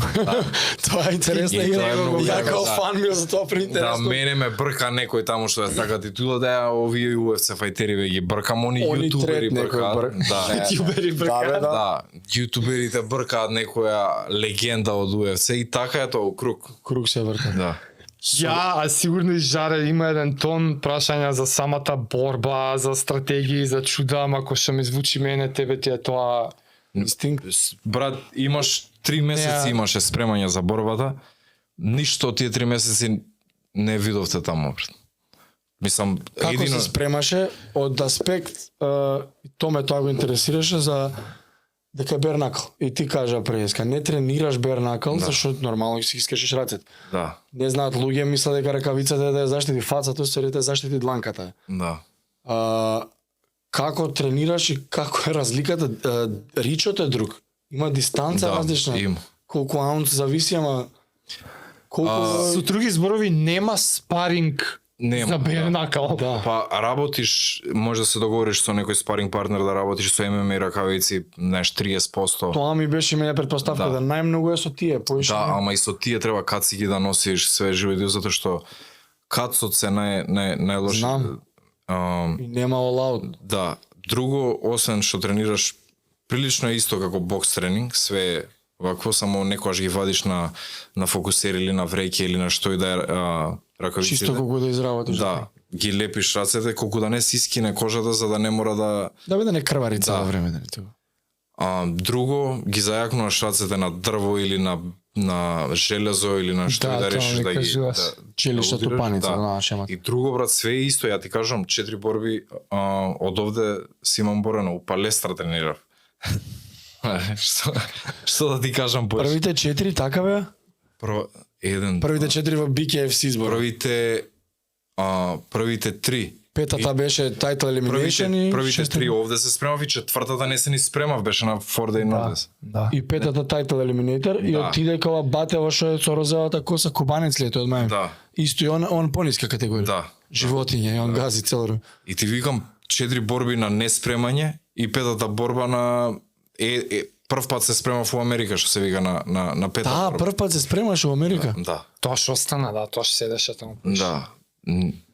Speaker 3: Тоа е интересно
Speaker 1: И
Speaker 3: и
Speaker 1: тоа е многу
Speaker 3: ја
Speaker 1: јако,
Speaker 3: као
Speaker 1: да.
Speaker 3: фан ми за тоа
Speaker 1: Да,
Speaker 3: преинтересно.
Speaker 1: мене ме брка некој таму што ја сака титула да ја овие UFC фајтери ве ги бркам, они
Speaker 3: Они
Speaker 1: јутубери
Speaker 3: трет некој
Speaker 1: бркаат. Да.
Speaker 2: Јубери
Speaker 3: Да,
Speaker 1: Да, јутуберите бркаат некоја легенда од UFC и така е тоа у круг.
Speaker 3: Круг се врта.
Speaker 1: Да.
Speaker 2: Ја, а сигурно и Жаре има еден тон прашања за самата борба, за стратегии, за чуда, ама ако што ми звучи мене, тебе ти е тоа...
Speaker 3: Инстинкт.
Speaker 1: Брат, имаш 3 месеци
Speaker 2: Не,
Speaker 1: имаше спремање за борбата. Ништо од тие 3 месеци не видовте таму, брат. Мислам,
Speaker 3: Како се спремаше од аспект, тоа го интересираше за дека бернакл. И ти кажа преска, не тренираш бернакл, зашто нормално си искашеш рацете.
Speaker 1: Да,
Speaker 3: Не знаат луѓе, мислат дека ракавицата е да ја заштити фацата, со да ја заштити дланката.
Speaker 1: да.
Speaker 3: Како тренираш и како е разликата? Ричот е друг. Има дистанца
Speaker 1: Да,
Speaker 3: различна.
Speaker 1: има.
Speaker 3: Колку аунц зависи, ама колку...
Speaker 2: Со други зборови нема спаринг
Speaker 1: Нема,
Speaker 2: за
Speaker 1: да.
Speaker 2: бернакал.
Speaker 3: Да.
Speaker 1: Па работиш, може да се договориш со некој спаринг партнер да работиш со ММА и ракавици, знаеш, 30%.
Speaker 3: Тоа ми беше мене предпоставка
Speaker 1: Да.
Speaker 3: да најмногу е со тие, поише.
Speaker 1: Да, ама и со тие треба кацики да носиш све живо и затоа што кацот се најлоши.
Speaker 3: Знам. И нема all out.
Speaker 1: Да, друго, освен што тренираш, прилично е исто како бокс тренинг, све е вакво, само некојаш ги вадиш на фокусер или на вреќе или на што и да е ракавиците.
Speaker 3: Чисто колку да изработиш.
Speaker 1: Да, ги лепиш рацете колку да не се искине кожата за да не мора да...
Speaker 3: Да биде не крвари цело време, дали тоа.
Speaker 1: Друго, ги зајакнуваш рацете на дрво или на железо или на што
Speaker 2: Да,
Speaker 1: и да
Speaker 2: тоа
Speaker 1: решиш
Speaker 2: ми
Speaker 1: да ги...
Speaker 2: кажуваш.
Speaker 3: Челишта
Speaker 1: удираш,
Speaker 3: тупаница,
Speaker 1: да.
Speaker 3: да, шемат.
Speaker 1: И друго, брат, све е исто, ја ти кажам, 4 борби, од овде си имам борено, у палестра тренирав. што да ти кажам поеш?
Speaker 3: Првите 4 така бе? Првите 4 во BKFC збор.
Speaker 1: Првите 3.
Speaker 3: Петата беше title elimination и
Speaker 1: Првите
Speaker 3: шестата-
Speaker 1: 3 овде се спремав и четвртата не се ни спремав, беше на 4 day notice.
Speaker 2: Да.
Speaker 3: И петата title eliminator и
Speaker 1: Да.
Speaker 3: отиде кога Батева што е со розовата коса кубанец ли е тој од мај.
Speaker 1: Да.
Speaker 3: Исто и он пониска категорија.
Speaker 1: Да.
Speaker 3: Животиње, и он гази цело време.
Speaker 1: И ти викам 4 борби на неспремање и петата борба на прв пат се спремав у Америка, што се вика на петата
Speaker 3: Да,
Speaker 1: борба.
Speaker 3: прв пат се спремаш во Америка.
Speaker 1: Да.
Speaker 2: Тоа што остана, да, тоа што седеше таму.
Speaker 1: Да.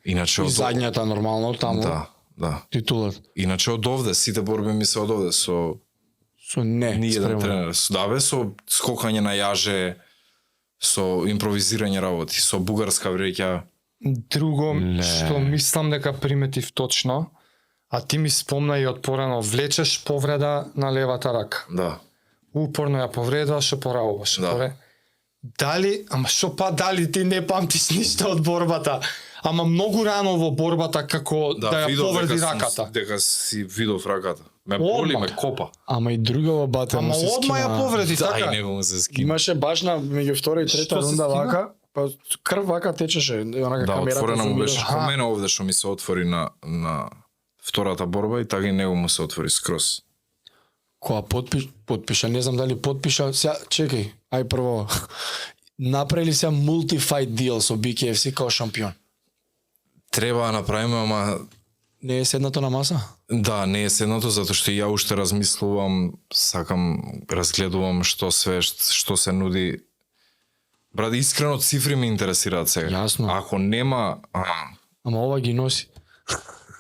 Speaker 1: Иначе
Speaker 3: И
Speaker 1: од
Speaker 3: задњата нормално таму.
Speaker 1: Да, да.
Speaker 3: Титулат.
Speaker 1: Иначе од овде сите борби ми се од овде со
Speaker 3: Со не.
Speaker 1: Ни еден
Speaker 3: спремно.
Speaker 1: тренер. Да бе, со скокање на јаже, со импровизирање работи, со бугарска вреќа.
Speaker 2: Друго што мислам дека приметив точно, а ти ми спомна и од порано, влечеш повреда на левата рака.
Speaker 1: Да.
Speaker 2: Упорно ја повредуваш, што поравуваш.
Speaker 1: Да.
Speaker 2: Дали, ама што па дали ти не памтиш ништо од борбата? Ама многу рано во борбата како да ја
Speaker 1: видов
Speaker 2: повреди
Speaker 1: дека
Speaker 2: раката.
Speaker 1: дека си видов раката. Ме боли,
Speaker 2: Одма.
Speaker 1: ме копа.
Speaker 3: Ама и друга бата
Speaker 2: Ама
Speaker 3: му се
Speaker 2: одма ја
Speaker 3: скина.
Speaker 2: повреди,
Speaker 1: Да, и
Speaker 2: така?
Speaker 1: него му се скина.
Speaker 3: Имаше баш на меѓу втора и трета
Speaker 2: Што се
Speaker 3: рунда
Speaker 2: скина?
Speaker 3: вака, па крв вака течеше, онака
Speaker 1: Да,
Speaker 3: камерата
Speaker 1: отворена му
Speaker 3: зумира.
Speaker 1: беше. Ко мене овде што ми се отвори на втората борба и така и него му се отвори скроз.
Speaker 3: Која подпиша, не знам дали подпиша, сега чекај, ај прво. Направили се multi-fight deal со BKFC као шампион.
Speaker 1: Треба да направиме, ама
Speaker 3: Не е седнато на маса?
Speaker 1: да, не е седнато затоа што ја уште размислувам, сакам, разгледувам што се нуди. Брат, искрено цифри ме интересираат сега.
Speaker 3: Јасно.
Speaker 1: Ако нема,
Speaker 3: Ама ова ги носи.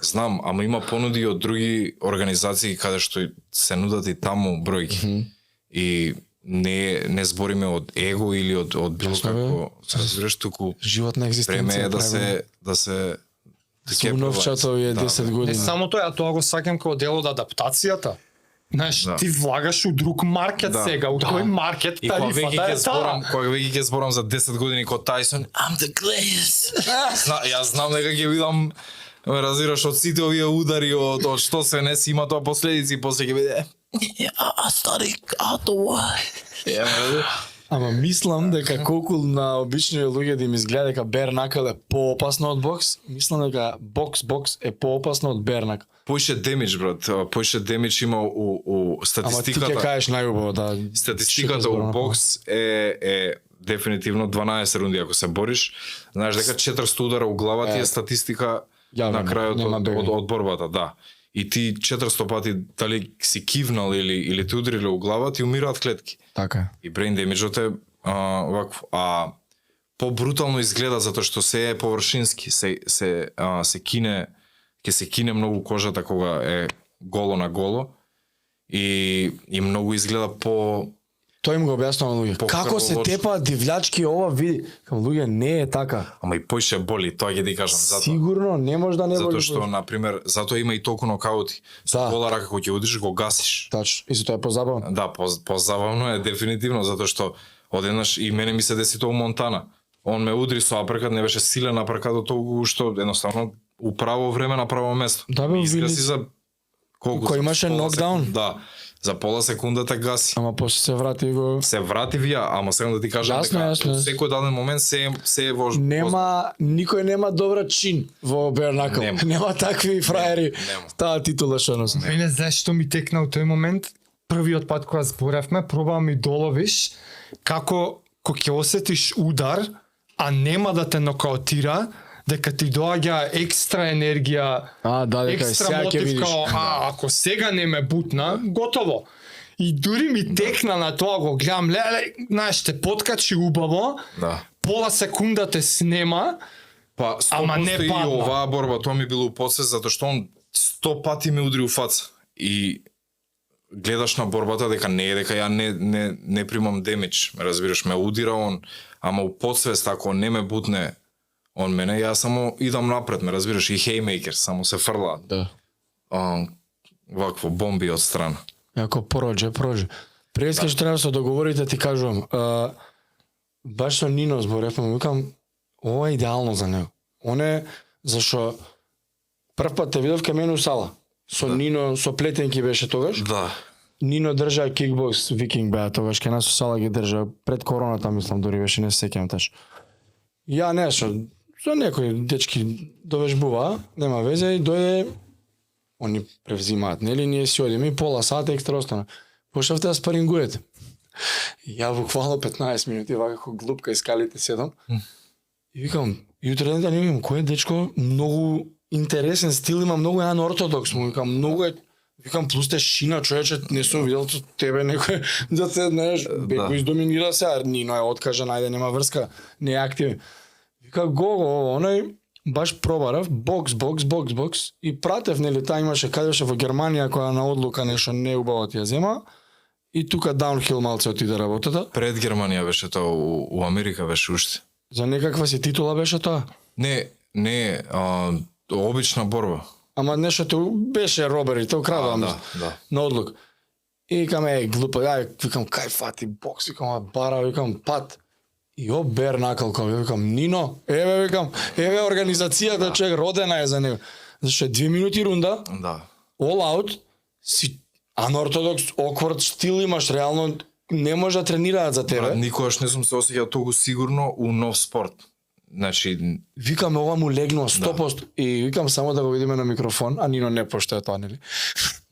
Speaker 1: знам, ама има понуди од други организации каде што се нудат и таму бројки. И не збориме од его или од било
Speaker 3: Јасно, бе.
Speaker 1: како, разбираш, туку
Speaker 3: Животна
Speaker 1: време
Speaker 3: екзистенција.
Speaker 1: е да се
Speaker 3: Сумновчато е 10
Speaker 2: Не
Speaker 3: години.
Speaker 2: само тоа, тоа го сакам како дел од адаптацијата. Знаеш,
Speaker 1: Да.
Speaker 2: ти влагаш у друг маркет
Speaker 1: Да.
Speaker 2: сега, у тој маркет
Speaker 1: И кога веќе
Speaker 2: тарифата
Speaker 1: ќе
Speaker 2: е
Speaker 1: зборам,
Speaker 2: таа.
Speaker 1: кога веќе ќе зборам за 10 години ко Тајсон, I'm the greatest. Јас знам дека ќе видам, ме разбираш, од сите овие удари, од што се не си има тоа последици, после ќе биде I studied out the way.
Speaker 3: Ама мислам дека колку на обични луѓе да им изгледа дека бернакл е поопасно од бокс, мислам дека бокс е поопасно од бернакл.
Speaker 1: Поише демидж, брат, поише демидж има у
Speaker 3: Ама ти
Speaker 1: статистиката.
Speaker 3: ќе кажеш најубаво да
Speaker 1: Статистиката
Speaker 3: што
Speaker 1: у
Speaker 3: зборам.
Speaker 1: бокс е дефинитивно 12 рунди ако се бориш. Знаеш дека 400 удара у глава ти е статистика
Speaker 3: Јавно,
Speaker 1: на крајот
Speaker 3: нема бегање.
Speaker 1: од борбата, да. И ти 400 пати дали си кивнал или ти удриле у глава, ти умираат клетки.
Speaker 3: Така е.
Speaker 1: И брейн демиджот е вакво. А побрутално изгледа затоа што се е површински, се кине, ќе се кине многу кожата кога е голо на голо и многу изгледа по
Speaker 3: Тој им го објаснува луѓе.
Speaker 1: По
Speaker 3: Како се
Speaker 1: крволоч.
Speaker 3: тепа дивљачки ова види? Кам луѓе не е така.
Speaker 1: ама и поише боли, тоа ќе ти кажам затоа.
Speaker 3: Сигурно не може да не боли.
Speaker 1: Затоа што на пример, затоа има и толку нокаути. Со
Speaker 3: Да.
Speaker 1: гола рака кој ќе удриш го гасиш.
Speaker 3: Тачно. И затоа е позабавно.
Speaker 1: Да, позабавно е дефинитивно затоа што одеднаш и мене ми се деси тоа у Монтана. Он ме удри со апрекат, не беше силен апрекат до толку што едноставно у право време на право место.
Speaker 3: Да, бе,
Speaker 1: И изгаси
Speaker 3: вили-
Speaker 1: за колку?
Speaker 3: Кој
Speaker 1: За
Speaker 3: имаше
Speaker 1: пола
Speaker 3: нокдаун?
Speaker 1: секунда. Да, за пола секундата гаси.
Speaker 3: Ама после се врати и го
Speaker 1: Се врати вија, ама сакам да ти кажам
Speaker 3: Јасно,
Speaker 1: дека
Speaker 3: јасно.
Speaker 1: во секој даден момент се е во
Speaker 3: нема никој нема добра чин во бернакл.
Speaker 1: Нема.
Speaker 3: Нема такви фраери.
Speaker 1: нема.
Speaker 3: Таа титула што носи.
Speaker 2: Мене знаеш што ми текна у тој момент? Првиот пат кога зборевме, пробаа ми доловиш како ќе осетиш удар, а нема да те нокаутира, дека ти доаѓа екстра енергија,
Speaker 3: Дека
Speaker 2: екстра
Speaker 3: сега ќе
Speaker 2: мотив
Speaker 3: видиш.
Speaker 2: као, ако сега не ме бутна, готово. И дури ми текна на тоа, го гледам, леле, знаеш, те подкачи убаво,
Speaker 1: Да.
Speaker 2: пола секунда те снема,
Speaker 1: Па,
Speaker 2: Ама не
Speaker 1: 100% и
Speaker 2: падна.
Speaker 1: оваа борба, тоа ми било у подсвест, затоа што он 100 пати ме удри у фаца. И гледаш на борбата дека не е дека ја не примам демидж, ме разбираш, ме удира он, ама у подсвест ако не ме бутне он мене, ја само идам напред, ме разбираш, и хеймейкер, само се фрла.
Speaker 3: Да.
Speaker 1: Вакво бомби од страна.
Speaker 3: Ако проđe. Пред што треба да се договорите, ти кажувам, баш со Нино зборевме, му викам, ова е идеално за него. Он е, зашо прв пат те видов кај мене у сала. Со Нино, со плетенки беше тогаш.
Speaker 1: Да.
Speaker 3: Нино држа кикбокс, викинг беа тогаш, кај нас у сала ги држа, пред короната мислам, дори беше, не се сеќавам таш. Ја нешто, со некои дечки довежбува, нема везе, и дојде, они превзимаат, нели, ние си одиме и пола сата екстра остана. Почнавте да спарингуете. Ја буквално 15 минути, вака како глупка из скалите седам. И викам, јутре ден викам, кој е дечко, многу интересен стил има, многу е ортодокс, му викам, многу е, викам, плюс те шина, човече, не сум видел со тебе некој, да се, знаеш, беко издоминира се, а Нино е откажан, ајде, нема врска, не е активен. Вика, го, оној, баш пробарав, бокс, и пратев, нели, таа имаше, каде беше во Германија, која на одлука нешто неубаво ти ја зема, и тука даунхил малце отиде работата.
Speaker 1: Пред Германија беше тоа, у Америка беше уште.
Speaker 3: За некаква си титула беше тоа?
Speaker 1: Не, обична борба.
Speaker 3: Ама нешто беше робери, тоа крадам
Speaker 1: Да.
Speaker 3: на одлук. И викам, глупа, викам, кај фати бокс, викам, бара, викам, пат. И бер накалков, викам, Нино, викам, организацијата, човек родена е за него. Зашто е 2 минути рунда,
Speaker 1: Да.
Speaker 3: all out, си анортодокс, awkward стил имаш, реално не може да тренираат за тебе.
Speaker 1: Никогаш не сум се осеќал толку сигурно у нов спорт. Значи,
Speaker 3: Викаме, ова му легнува 100%. И викам само да го видиме на микрофон, а Нино не поштоја тоа, нели?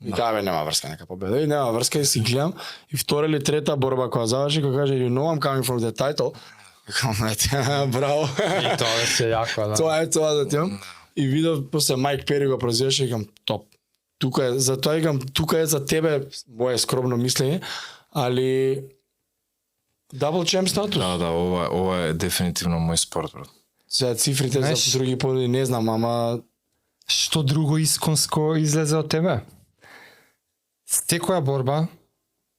Speaker 3: Викаме, нема врска, нека победа. И нема врска, и си гледам. И втора или трета борба која заврши, која каже, you know I'm coming for the title. Викам, браво.
Speaker 2: И тоа беше јако, да.
Speaker 3: Тоа е тоа да ти имам. И видов, после Майк Пери го прозираше, викам, топ. Тука е, за тоа викам, тука е за тебе, моje скромно мислење, али дабл чемп статус.
Speaker 1: да, ова е дефинитивно мој спорт, брат.
Speaker 3: Сега цифрите
Speaker 2: Знаеш,
Speaker 3: за други подоби не знам, ама
Speaker 2: Што друго исконско излезе од тебе? Секоја борба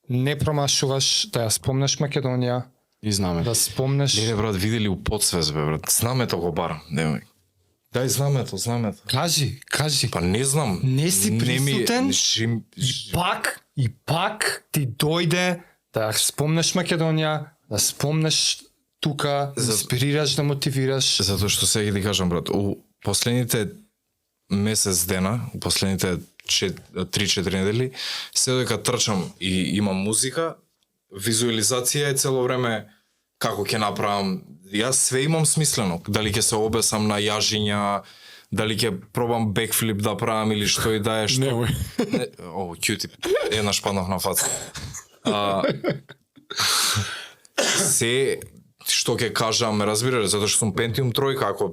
Speaker 2: не промашуваш да ја спомнеш Македонија,
Speaker 3: и знаме.
Speaker 2: да спомнеш...
Speaker 1: Леле, брат, видели у подсвест, бе, брат. Знамето го барам. Немој. Дај знамето.
Speaker 2: Кажи.
Speaker 1: Па не знам.
Speaker 2: Не си присутен?
Speaker 1: Жим...
Speaker 2: И пак ти дојде да ја спомнеш Македонија, да спомнеш тука, да инспирираш, да мотивираш.
Speaker 1: Затоа што сега ти кажам, брат, у последните месец дена, у последните 3-4 недели, се додека трчам и имам музика, визуализација е цело време како ќе направам. Јас све имам смислено. Дали ќе се обесам на јажиња, дали ќе пробам бекфлип да правам или што и да е што.
Speaker 3: Немој.
Speaker 1: Q-тип. Еднаш паднав на фаца. Се што ќе кажам, разбираш, затоа што сум Pentium 3, ако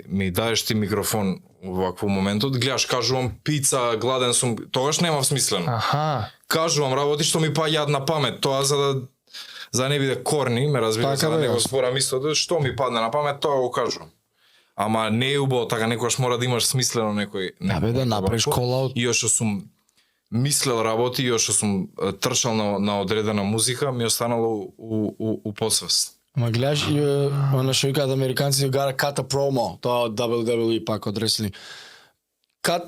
Speaker 1: ми даеш ти микрофон вакво моментот, гледаш, кажувам пица, гладен сум, тогаш немав смислено.
Speaker 2: Аха.
Speaker 1: Кажувам работи што ми паѓаат на памет, тоа за да не биде корни, ме разбираш, за да не го спорам истото, што ми падне на памет, тоа го кажувам. Ама не е убаво така, некогаш мора да имаш смислено некој.
Speaker 3: Да направиш call-out.
Speaker 1: И што сум мислел работи, и што сум трчал на одредена музика, ми останало у подсвест.
Speaker 3: Ма гледаш, она што викаат американците, gotta cut a promo, тоа од WWE пак од реслинг.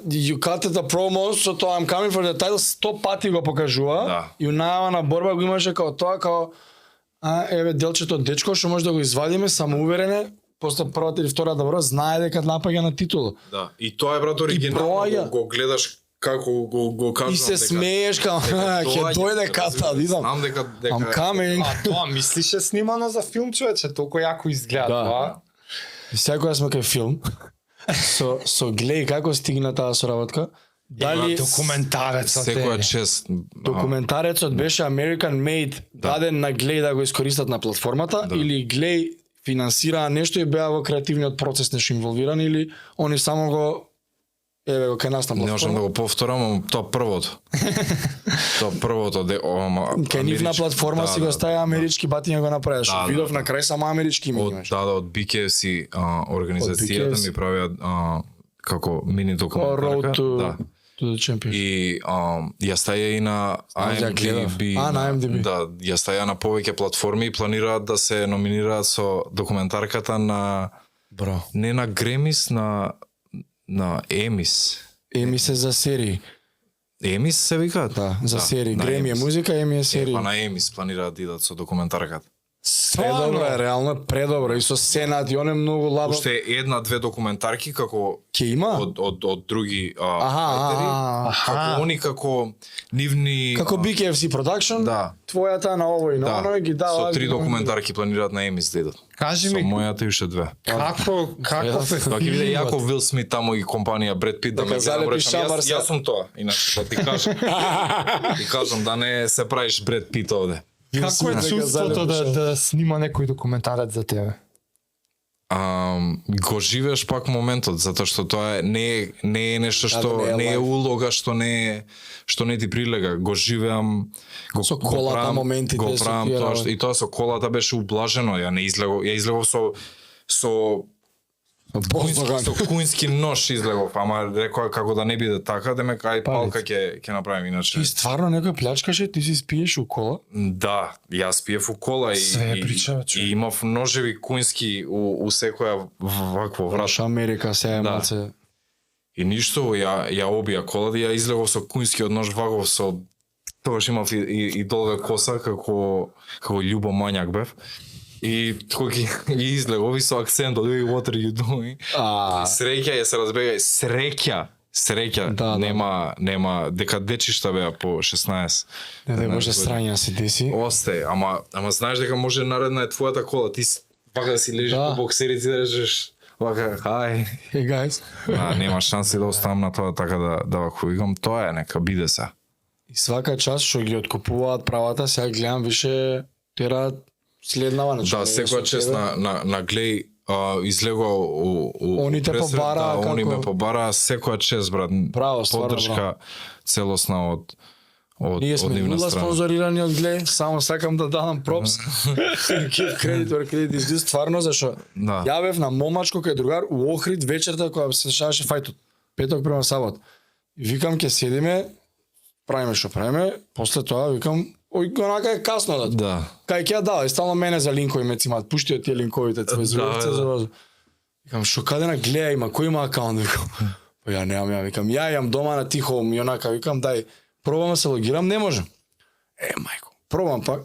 Speaker 3: You cut the promo, so тоа I'm coming for the title, 100 пати го покажува.
Speaker 1: Да.
Speaker 3: И у најавана борба го имаше као тоа, као еве делчето дечко што може да го извадиме, самоуверене, после првата или втората борба знае дека напаѓа на титула.
Speaker 1: Да. И тоа е, брат, оригинално, го гледаш како го кажам.
Speaker 3: И се смееш као, ќе дојде ката, видам.
Speaker 1: Знам дека
Speaker 3: I'm coming.
Speaker 2: А тоа мислиш е снимано за филм, човече, толку јако изгледа тоа.
Speaker 3: И сега кога сме кај филм, со глеј како стигна таа соработка, дали
Speaker 2: Документарецот
Speaker 1: секоја
Speaker 2: е.
Speaker 1: чест.
Speaker 3: документарецот беше American Made, даден на глеј да го искористат на платформата, или глеј финансираа нешто и беа во креативниот процес нешто инволвирани, или они само го еве го кај нас на
Speaker 1: Не можам
Speaker 3: платформа.
Speaker 1: да го повторам, ама тоа првото.
Speaker 3: Кај нив на платформа си го ставија амерички батиња го направиш. Видов на крај само амерички име имаш.
Speaker 1: Од BKFC организацијата ми правиа како мини документарка.
Speaker 3: Road to the Champions.
Speaker 1: И ја стаја и на IMDb.
Speaker 3: На IMDb.
Speaker 1: Да, ја стаја на повеќе платформи и планираат да се номинираат со документарката на
Speaker 3: Бро.
Speaker 1: не на Гремис, на Емис.
Speaker 3: Емис е за серии.
Speaker 1: Емис се викаат?
Speaker 3: Да, за серии.
Speaker 1: на
Speaker 3: Греми е
Speaker 1: Емис.
Speaker 3: музика, Еми е серии.
Speaker 1: Па на Емис планираат да идат со документарката.
Speaker 3: Предобро е, реално е предобро. И со сценат, и он е многу лабо.
Speaker 1: Уште една-две документарки како
Speaker 3: Ке има?
Speaker 1: од други
Speaker 3: Аха.
Speaker 1: како они како нивни
Speaker 3: Како BKFC Production,
Speaker 1: Да.
Speaker 3: твојата на овој, на оној ги дава.
Speaker 1: со 3 документарки планираат на Емис да идат.
Speaker 2: Кажи
Speaker 1: Со
Speaker 2: ми,
Speaker 1: мојата и уште 2.
Speaker 2: како е
Speaker 1: Тоа ќе биде јако Вил Смит таму и компанија Бред Пит да ме
Speaker 3: залепи
Speaker 1: обрачам.
Speaker 3: шамар се.
Speaker 1: Јас сум тоа, иначе да ти кажам. Ти кажам да не се правиш Бред Пит овде.
Speaker 2: Како е чувството да снима некој документарец за тебе?
Speaker 1: Го живееш пак моментот, затоа што тоа не е нешто што
Speaker 3: не е
Speaker 1: не е
Speaker 3: лайф.
Speaker 1: улога што не ти прилега. Го живеам,
Speaker 3: Со колата моментите,
Speaker 1: го
Speaker 3: со
Speaker 1: правам
Speaker 3: тие
Speaker 1: тоа што,
Speaker 3: работи.
Speaker 1: и тоа со колата беше ублажено. Ја излегов со Со кујнски нож излегов, ама рекоа како да не биде така, демек ај палка ќе направим иначе.
Speaker 3: Ти стварно некој плячкаше, ти си спиеш у кола?
Speaker 1: Да, јас пиев у кола
Speaker 2: Све причава,
Speaker 1: и имав ножеви кујнски у секоја вакво врат.
Speaker 3: Раш Америка се е малце.
Speaker 1: И ништо, ја обија колата и ја излегов со кујнскиот нож ваков со тогаш имав и долга коса како љубо мањак бев. И кога ги излегов и со акцент од what are you doing? Среќа ја се разбега, среќа
Speaker 3: Да,
Speaker 1: нема дека дечишта беа по 16.
Speaker 3: Не да може срања се деси.
Speaker 1: Осте, ама знаеш дека може наредна е твојата кола, ти вака да си лежиш по боксерици да речеш вака хај.
Speaker 3: Hey guys.
Speaker 1: Нема шанси да оставам на тоа така да вако викам, тоа е нека биде се.
Speaker 3: И свака час што ги откупуваат правата, сега гледам више тераат следнава на
Speaker 1: Да, секоја чест на глеј излегува у
Speaker 3: Оните
Speaker 1: пресрет,
Speaker 3: побараа како...
Speaker 1: Они ме побараа, секоја чест брат.
Speaker 3: Браво, стварно
Speaker 1: поддршка целосна од
Speaker 3: Ние сме
Speaker 1: нивна
Speaker 3: нула
Speaker 1: страна.
Speaker 3: спонзорирани од глеј, само сакам да дадам пропс. кредит изди стварно зашо
Speaker 1: Да.
Speaker 3: ја бев на момачко кај другар у Охрид вечерта кога се дешаваше фајтот. Петок према сабот. И викам ќе седиме, правиме што правиме, после тоа викам ој онака е касно да.
Speaker 1: Да.
Speaker 3: Кај ќе дава, и стално мене за линкови ме цимаат, пушти од тие линковите цвезувци
Speaker 1: Да.
Speaker 3: за. Викам што каде на гледа има, кој има акаунт, викам. Па ја немам, ја викам, ја имам дома на тихо, ми онака викам дај, пробам да се логирам, не можам. Мајко, пробам пак,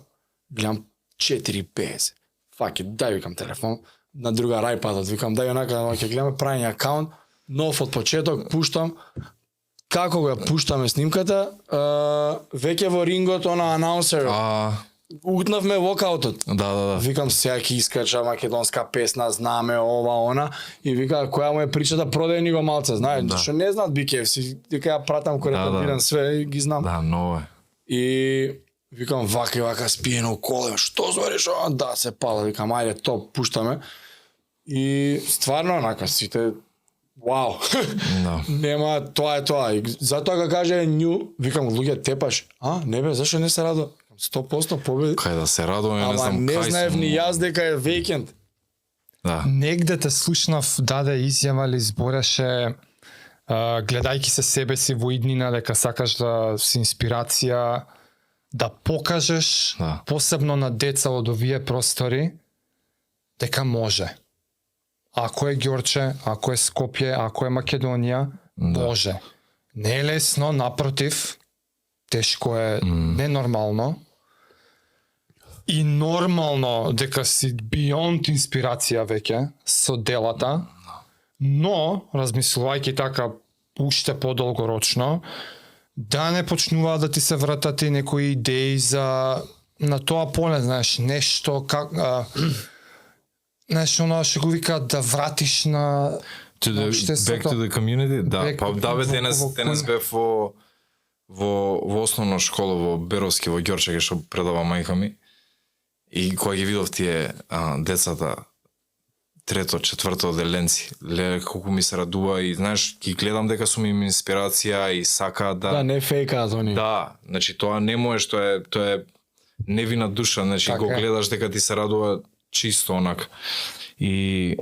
Speaker 3: гледам 4,50. Фак дај викам телефон, на друга iPad-от, викам дај онака, ќе гледаме прајање акаунт, нов од почеток, пуштам, како го ја пуштаме снимката, веќе во рингот она анаунсер, утнавме вокаутот.
Speaker 1: Да.
Speaker 3: Викам сега ќе искача македонска песна, знаме ова она и вика која му е причата продај ни го малце, знаеш, што не знаат BKFC, дека ја пратам кој рекламирам све и ги знам.
Speaker 1: Да, ново е.
Speaker 3: И викам вака спиено у коле, што збориш? Да, се пала, викам ајде топ, пуштаме. И стварно онака сите вау.
Speaker 1: Да.
Speaker 3: Нема, тоа е тоа. И затоа кога каже нju, викам луѓе тепаш. Не бе, зашо не се радо? 100% победи.
Speaker 1: Кај да се радуваме, не
Speaker 3: Ама
Speaker 1: знам
Speaker 3: не
Speaker 1: кај
Speaker 3: знаев
Speaker 1: сум.
Speaker 3: ни јас дека е вејкенд.
Speaker 1: Да.
Speaker 2: Негде те слушнав даде изјава или збореше гледајќи се себе си во иднина дека сакаш да си инспирација, да покажеш посебно на деца од овие простори дека може. Ако е Ѓорче, ако е Скопје, ако е Македонија, може. Не е лесно, напротив, тешко е, ненормално. И нормално дека си beyond инспирација веќе со делата, но, размислувајќи така уште подолгорочно, да не почнуваат да ти се вратат и некои идеи за на тоа поле, знаеш, нешто как знаеш, оно што го викаат да вратиш на
Speaker 1: Back to the community? Да, па да бе, денес бев во основна школа во Беровски, во Ѓорче, што предава мајка ми. И кога ги видов тие децата, трето, четврто деленци, колку ми се радува и знаеш, ги гледам дека сум им инспирација и сакаат да...
Speaker 3: Да, не фейкаат они.
Speaker 1: Да, значи тоа не може, тоа е невина душа, значи
Speaker 3: така
Speaker 1: го гледаш дека ти се радува чисто онак. И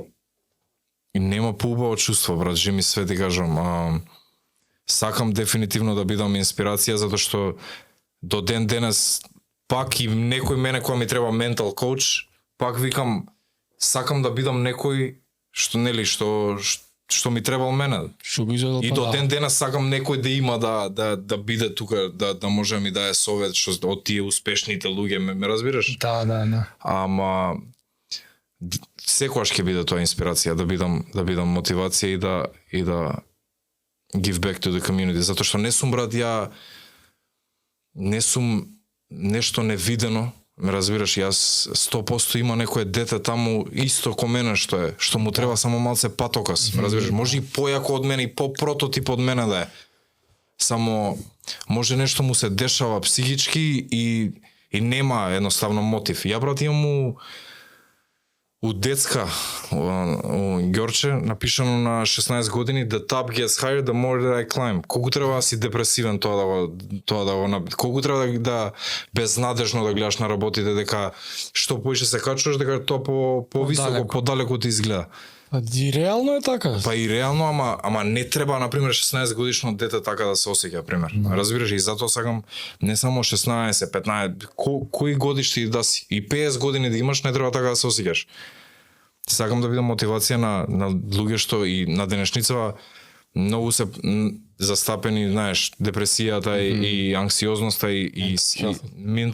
Speaker 1: нема поубаво чувство, брат, жи ми све ти кажам. Сакам дефинитивно да бидам инспирација, затоа што до ден денес пак и некој мене кога ми треба ментал коуч, пак викам сакам да бидам некој што нели што ми требал мене. И до ден денес сакам некој да има да биде тука, да може ми дае совет што од тие успешните луѓе, ме разбираш?
Speaker 2: Да.
Speaker 1: Ама секогаш ќе биде тоа инспирација, да бидам мотивација и да give back to the community, затоа што не сум, брат, ја не сум нешто невидено, ме разбираш, јас 100% има некое дете таму исто ко мене што му треба само малце патокас, ме разбираш, може и појако од мене и по-прототип од мене да е. Само може нешто му се дешава психички и нема едноставно мотив. Ја, брат, имам у детска, у Ѓорче, напишано на 16 години, the top gets higher, the more that I climb. Колку треба да си депресивен тоа да го колку треба да безнадежно да гледаш на работите, дека што поише се качуваш, дека тоа повисоко, подалеку ти изгледа.
Speaker 3: Па реално е така.
Speaker 1: Па и реално, ама не треба, например, 16 годишно дете така да се осеќа, пример. Разбираш, и затоа сакам не само 16, 15, кои годишти да си, и 50 години да имаш, не треба така да се осеќаш. Сакам да видам мотивација на луѓе што и на денешницава многу се застапени, знаеш, депресијата и анксиозноста и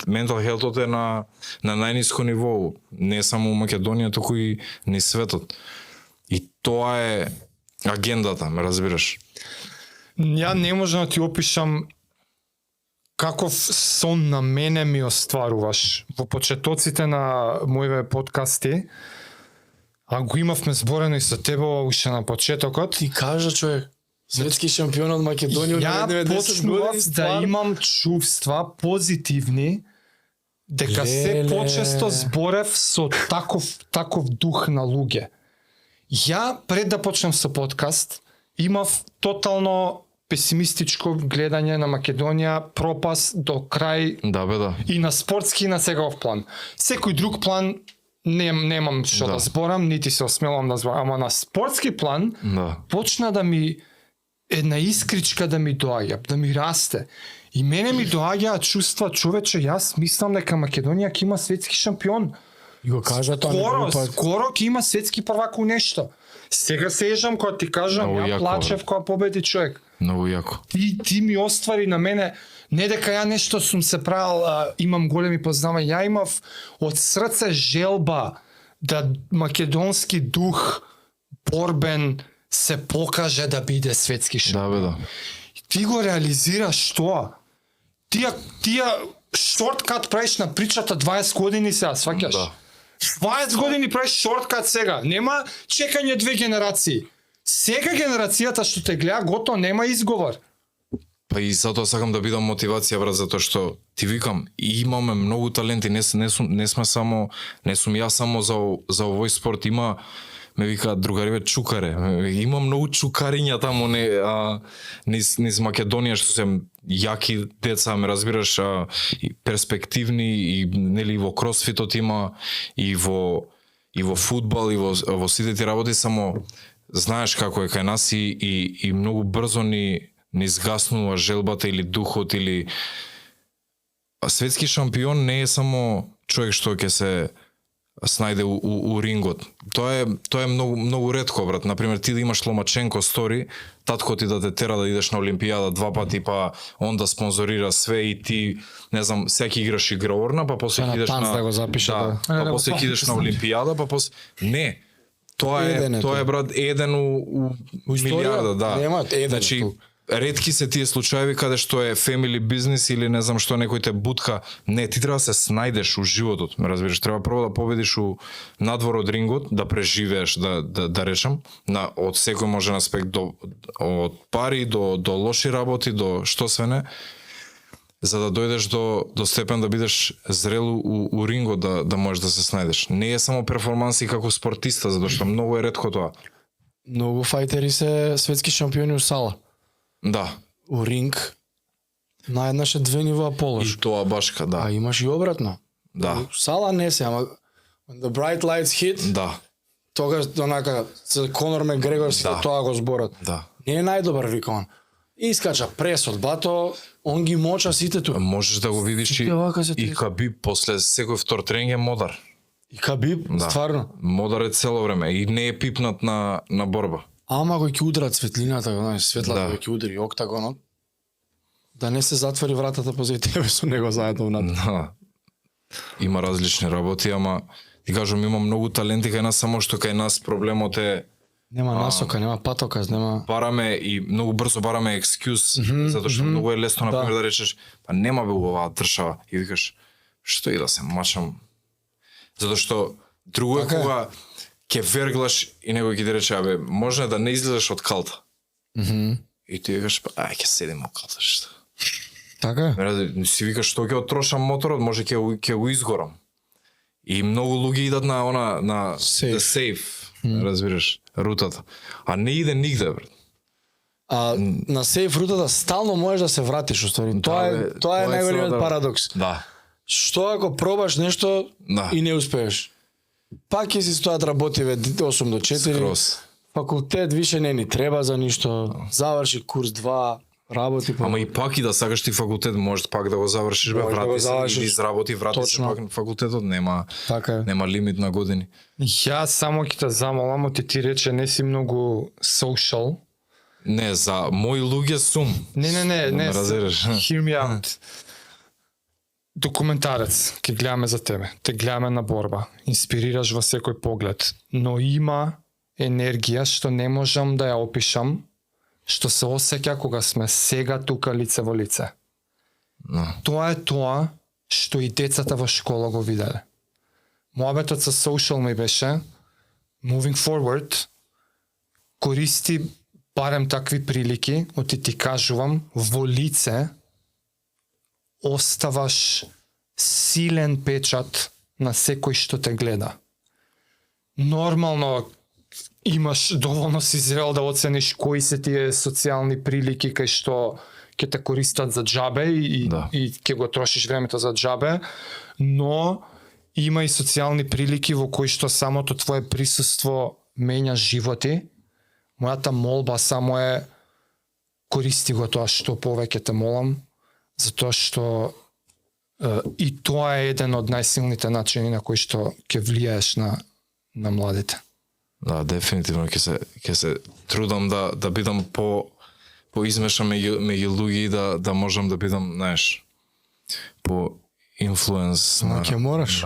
Speaker 1: ментал хелтот е на најниско ниво, не само у Македонија, туку и низ светот. И тоа е агендата, ме разбираш?
Speaker 2: Ја не можам да ти опишам каков сон на мене ми остваруваш. Во почетоците на моите подкасти, а го имавме зборено и со тебе уште на почетокот.
Speaker 3: Ти кажа, човек, светски шампион од Македонија
Speaker 2: Ја
Speaker 3: на 90
Speaker 2: почнував
Speaker 3: години.
Speaker 2: да имам чувства позитивни дека се почесто зборев со таков дух на луѓе. Ја пред да почнем со подкаст имав тотално песимистичко гледање на Македонија, пропас до крај
Speaker 1: Да, бе, да.
Speaker 2: и на спортски и на сегов план. Секој друг план немам што да зборам, нити се осмелувам да зборам, ама на спортски план
Speaker 1: Да.
Speaker 2: почна да ми една искричка да ми доаѓа, да ми расте. И мене ми доаѓаат чувства, човече, јас мислам дека Македонија ќе има светски шампион.
Speaker 3: И го кажа тоа
Speaker 2: Скоро ќе има светски првак у нешто. Сега се ежам кога ти кажам,
Speaker 1: Много
Speaker 2: ја
Speaker 1: јако,
Speaker 2: плачев кога победи човек.
Speaker 1: Многу јако.
Speaker 2: Ти ми оствари на мене, не дека ја нешто сум се правил, имам големи познавања, ја имав од срце желба да македонски дух борбен се покаже да биде светски шампион.
Speaker 1: Да, бе, да.
Speaker 2: Ти го реализираш тоа. Тија шорткат правиш на причата 20 години сега, сваќаш?
Speaker 1: Да.
Speaker 2: 20 години правиш шорткат сега. Нема чекање 2 генерации. Сега генерацијата што те гледа готово нема изговор.
Speaker 1: Па и затоа сакам да бидам мотивација, брат, затоа што ти викам, и имаме многу таленти, не сме само, не сум ја само за овој спорт, има, ме викаат другариве чукаре, има многу чукариња таму низ Македонија што се јаки деца, ме разбираш, и перспективни, и нели во кросфитот има, и во фудбал, и во сите ти работи, само знаеш како е кај нас и многу брзо ни изгаснува желбата или духот или светски шампион не е само човек што ќе се снајде у рингот. Тоа е многу ретко, брат. Например, ти да имаш Ломаченко стори, татко ти да те тера да идеш на Олимпијада 2 пати, па он да спонзорира све и ти, не знам, секи играш игра орна, па после идеш на
Speaker 2: да го запише,
Speaker 1: па после идеш на Олимпијада, па после не. Тоа е брат еден у милиарда, да.
Speaker 3: Немаат еден.
Speaker 1: Значи, ретки се тие случаи каде што е family бизнес или не знам што некој те бутка. Не, ти треба да се снајдеш у животот, ме разбираш, треба прво да победиш надвор од рингот, да преживееш, да речам, од секој можен аспект, од пари до лоши работи, до што све не, за да дојдеш до степен да бидеш зрел у рингот, да можеш да се снајдеш. Не е само перформанси како спортиста, затоа што многу е ретко тоа.
Speaker 3: Многу фајтери се светски шампиони у сала.
Speaker 1: Да.
Speaker 3: У ринг наеднаш е 2 нива полош.
Speaker 1: И тоа башка, да.
Speaker 3: А имаш и обратно.
Speaker 1: Да.
Speaker 3: У сала не се, ама when the bright lights hit,
Speaker 1: Да.
Speaker 3: тогаш онака се Конор Мегрегор си тоа го зборат.
Speaker 1: Да.
Speaker 3: Не е најдобар, вика он. Искача прес од бато, он ги моча сите ту.
Speaker 1: Можеш да го видиш и Кабиб после секој втор тренинг е модар.
Speaker 3: И Кабиб,
Speaker 1: Да.
Speaker 3: стварно.
Speaker 1: Модар е цело време и не е пипнат на борба.
Speaker 3: Ама кој ќе удрат светлината, знаеш, светлата кој ќе удари октагонот, да не се затвори вратата позади тебе со него заедно внатре.
Speaker 1: Да. Има различни работи, ама ти кажам, има многу таленти кај нас, само што кај нас проблемот е
Speaker 3: Нема насока, нема патоказ, нема...
Speaker 1: бараме и многу брзо бараме екскюз, затоа што многу е лесно на пример да речеш, па нема бе оваа држава и викаш што и да се мачам. Затоа што друго е кога ќе верглаш и некој ќе ти рече, абе, може да не излезеш од калта. И ти викаш, па ќе седиме од калта што.
Speaker 3: Така е.
Speaker 1: Си викаш што ќе отрошам моторот, може ќе го изгорам. И многу луѓе идат на
Speaker 3: Safe.
Speaker 1: the safe, разбираш, рутата. А не иде нигде, брат.
Speaker 3: А на сейф рутата стално можеш да се вратиш, уствари. Тоа е најголемиот парадокс.
Speaker 1: Да.
Speaker 3: Што ако пробаш нешто
Speaker 1: Да.
Speaker 3: и не успееш? Пак ќе си стојат работиве 8 до 4.
Speaker 1: Скрос.
Speaker 3: Факултет више не ни треба за ништо. Заврши курс 2, работи по...
Speaker 1: Ама и пак и да сакаш ти факултет, можеш пак да го завршиш, бе,
Speaker 3: Можеш да го
Speaker 1: врати се,
Speaker 3: завршиш.
Speaker 1: или изработи, врати се
Speaker 3: Точно.
Speaker 1: пак на факултетот, нема
Speaker 3: Така е.
Speaker 1: нема лимит на години.
Speaker 2: Јас само ќе те замолам, ти рече не си многу social.
Speaker 1: Не, за мои луѓе сум.
Speaker 2: Не,
Speaker 1: разбираш.
Speaker 2: hear me out. Документарец, ќе гледаме за тебе. Те гледаме на борба. Инспирираш во секој поглед. Но има енергија што не можам да ја опишам, што се осеќа кога сме сега тука лице во лице.
Speaker 1: No.
Speaker 2: Тоа е тоа што и децата во школа го виделе. Моабетот со social ми беше moving forward, користи барем такви прилики, ти кажувам, во лице оставаш силен печат на секој што те гледа. Нормално имаш доволно си зрел да оцениш кои се тие социјални прилики кај што ќе те користат за џабе и ќе го трошиш времето за џабе, но има и социјални прилики во кои што самото твое присуство менја животи. Мојата молба само е користи го тоа што повеќе те молам, затоа што и тоа е еден од најсилните начини на кои што ќе влијаеш на младите.
Speaker 1: Да, дефинитивно ќе се трудам да бидам по измешан меѓу луѓе и да можам да бидам, знаеш, по инфлуенс
Speaker 3: Ама ќе мораш.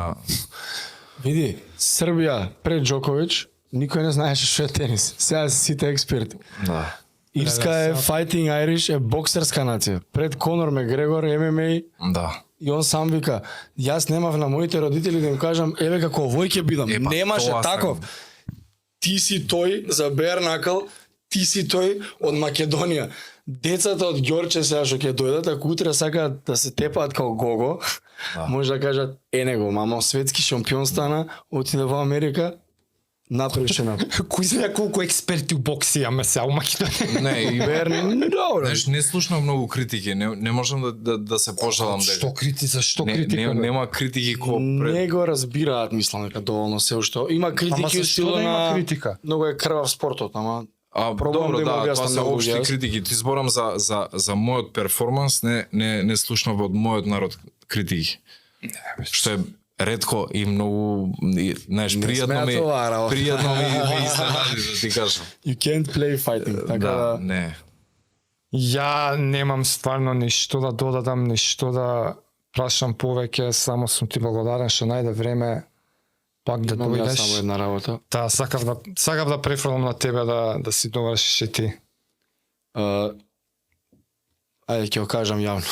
Speaker 3: Види, Србија пред Джоковиќ никој не знаеше што е тенис. Сега се сите експерти.
Speaker 1: Да.
Speaker 3: Ирска е Fighting Irish е боксерска нација. Пред Конор Мегрегор, ММА,
Speaker 1: Да.
Speaker 3: и он сам вика, јас немав на моите родители да им кажам, еве како овој ќе бидам. Немаше
Speaker 1: тоа
Speaker 3: таков. Ти си тој за bare knuckle, ти си тој од Македонија. Децата од Ѓорче сега што ќе дојдат, ако утре сакаат да се тепаат као Гого, може да кажат, него, мамо, светски шампион стана, отиде во Америка, напрешена.
Speaker 2: Кој знае колку експерти у бокси имаме сега у Македонија?
Speaker 1: Не, и
Speaker 3: Добро.
Speaker 1: знаеш, не слушнав многу критики, не можам да се пожалам
Speaker 2: Што критика, зашто
Speaker 1: не,
Speaker 2: критика?
Speaker 1: нема критики кој
Speaker 3: Не го разбираат, мислам дека доволно се уште. Има
Speaker 2: Ама
Speaker 3: критики
Speaker 2: зашто
Speaker 3: стилот
Speaker 2: да има
Speaker 3: на
Speaker 2: критика?
Speaker 3: Многу е крвав спортот, ама пробувам
Speaker 1: добро,
Speaker 3: да им
Speaker 1: да,
Speaker 3: објаснам
Speaker 1: тоа се
Speaker 3: на
Speaker 1: општи
Speaker 3: луѓе.
Speaker 1: критики. Ти зборам за мојот перформанс, не слушнав од мојот народ критики. Што е ретко и многу, знаеш, пријатно ми изненади, да ти кажам.
Speaker 3: You can't play fighting, така
Speaker 1: Да,
Speaker 3: да.
Speaker 1: не.
Speaker 2: Ја немам стварно ништо да додадам, ништо да прашам повеќе, само сум ти благодарен што најде време пак да
Speaker 3: Имам јас само
Speaker 2: дојдеш.
Speaker 3: една работа.
Speaker 2: Да, сакав да префрлам на тебе да си довршиш и ти.
Speaker 3: Ајде ќе го кажам јавно.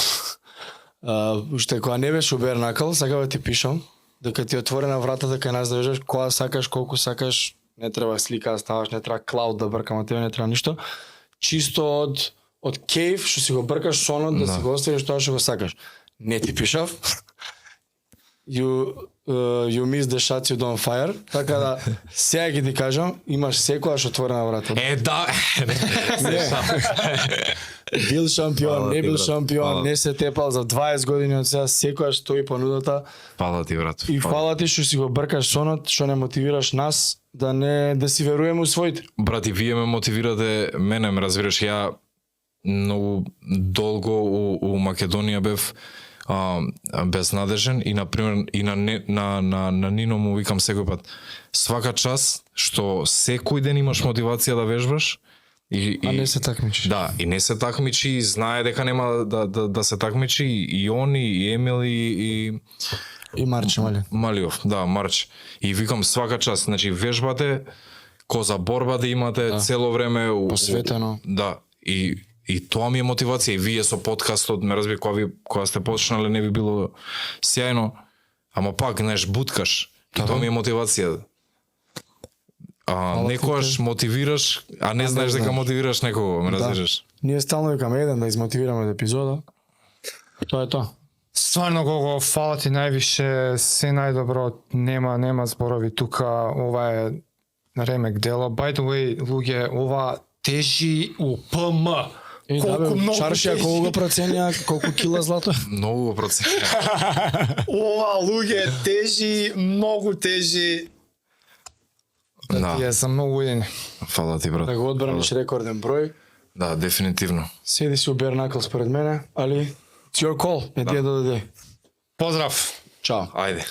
Speaker 3: Уште кога не беше bare knuckle, сакав да ти пишам, дека ти е отворена вратата кај нас да вежеш кога сакаш, колку сакаш, не треба слика да ставаш, не треба клауд да бркам, а тебе не треба ништо. Чисто од кейф, што си го бркаш сонот, да си го оставиш тоа што го сакаш. Не ти пишав. You miss the shots you don't fire. Така да, сега ќе ти кажам, имаш секојаш отворена врата.
Speaker 1: Да.
Speaker 3: Бил шампион,
Speaker 1: Фала
Speaker 3: не
Speaker 1: ти,
Speaker 3: бил
Speaker 1: брат.
Speaker 3: шампион,
Speaker 1: Фала.
Speaker 3: не се тепал за 20 години од сега, секојаш стои понудата.
Speaker 1: Фала ти, брат.
Speaker 3: И фала ти што си го бркаш сонот, што не мотивираш нас да си веруваме у своите.
Speaker 1: Брат, и вие ме мотивирате, мене ме разбираш, ја многу долго у Македонија бев безнадежен и например и на Нино му викам секој пат свака час што секој ден имаш мотивација да вежбаш и
Speaker 3: не се такмичиш.
Speaker 1: Да, и не се такмичи, знае дека нема да се такмичи и он и Емил и
Speaker 3: Марче
Speaker 1: Малиов, да, Марч. И викам свака час, значи вежбате, ко за борба да имате цело време
Speaker 3: посветено.
Speaker 1: Да, и тоа ми е мотивација и вие со подкастот, ме разбира кога сте почнале не би било сјајно, ама пак, знаеш, буткаш и тоа ми е мотивација. Некојаш мотивираш, а не знаеш дека мотивираш некого, ме разбираш.
Speaker 3: Ние стално викаме еден да измотивираме од епизода. Тоа е тоа.
Speaker 2: Стварно Гого, фала ти највише, се најдобро, нема зборови тука, ова е ремек дело. By the way, луѓе, ова тежи у ПМ. Колку многу
Speaker 3: Чаршија,
Speaker 2: тежи.
Speaker 3: колку го проценија, колку кила злато?
Speaker 1: Многу процент.
Speaker 2: Ова луѓе тежи, многу тежи. Да
Speaker 1: Да.
Speaker 2: ти е за многу години.
Speaker 1: Фала ти, брат.
Speaker 3: Да го одбраниш рекорден број.
Speaker 1: Да, дефинитивно.
Speaker 3: Седи си у Бернакл според мене, али it's your call, не ти е да даде.
Speaker 2: Поздрав!
Speaker 3: Чао.
Speaker 1: Ајде.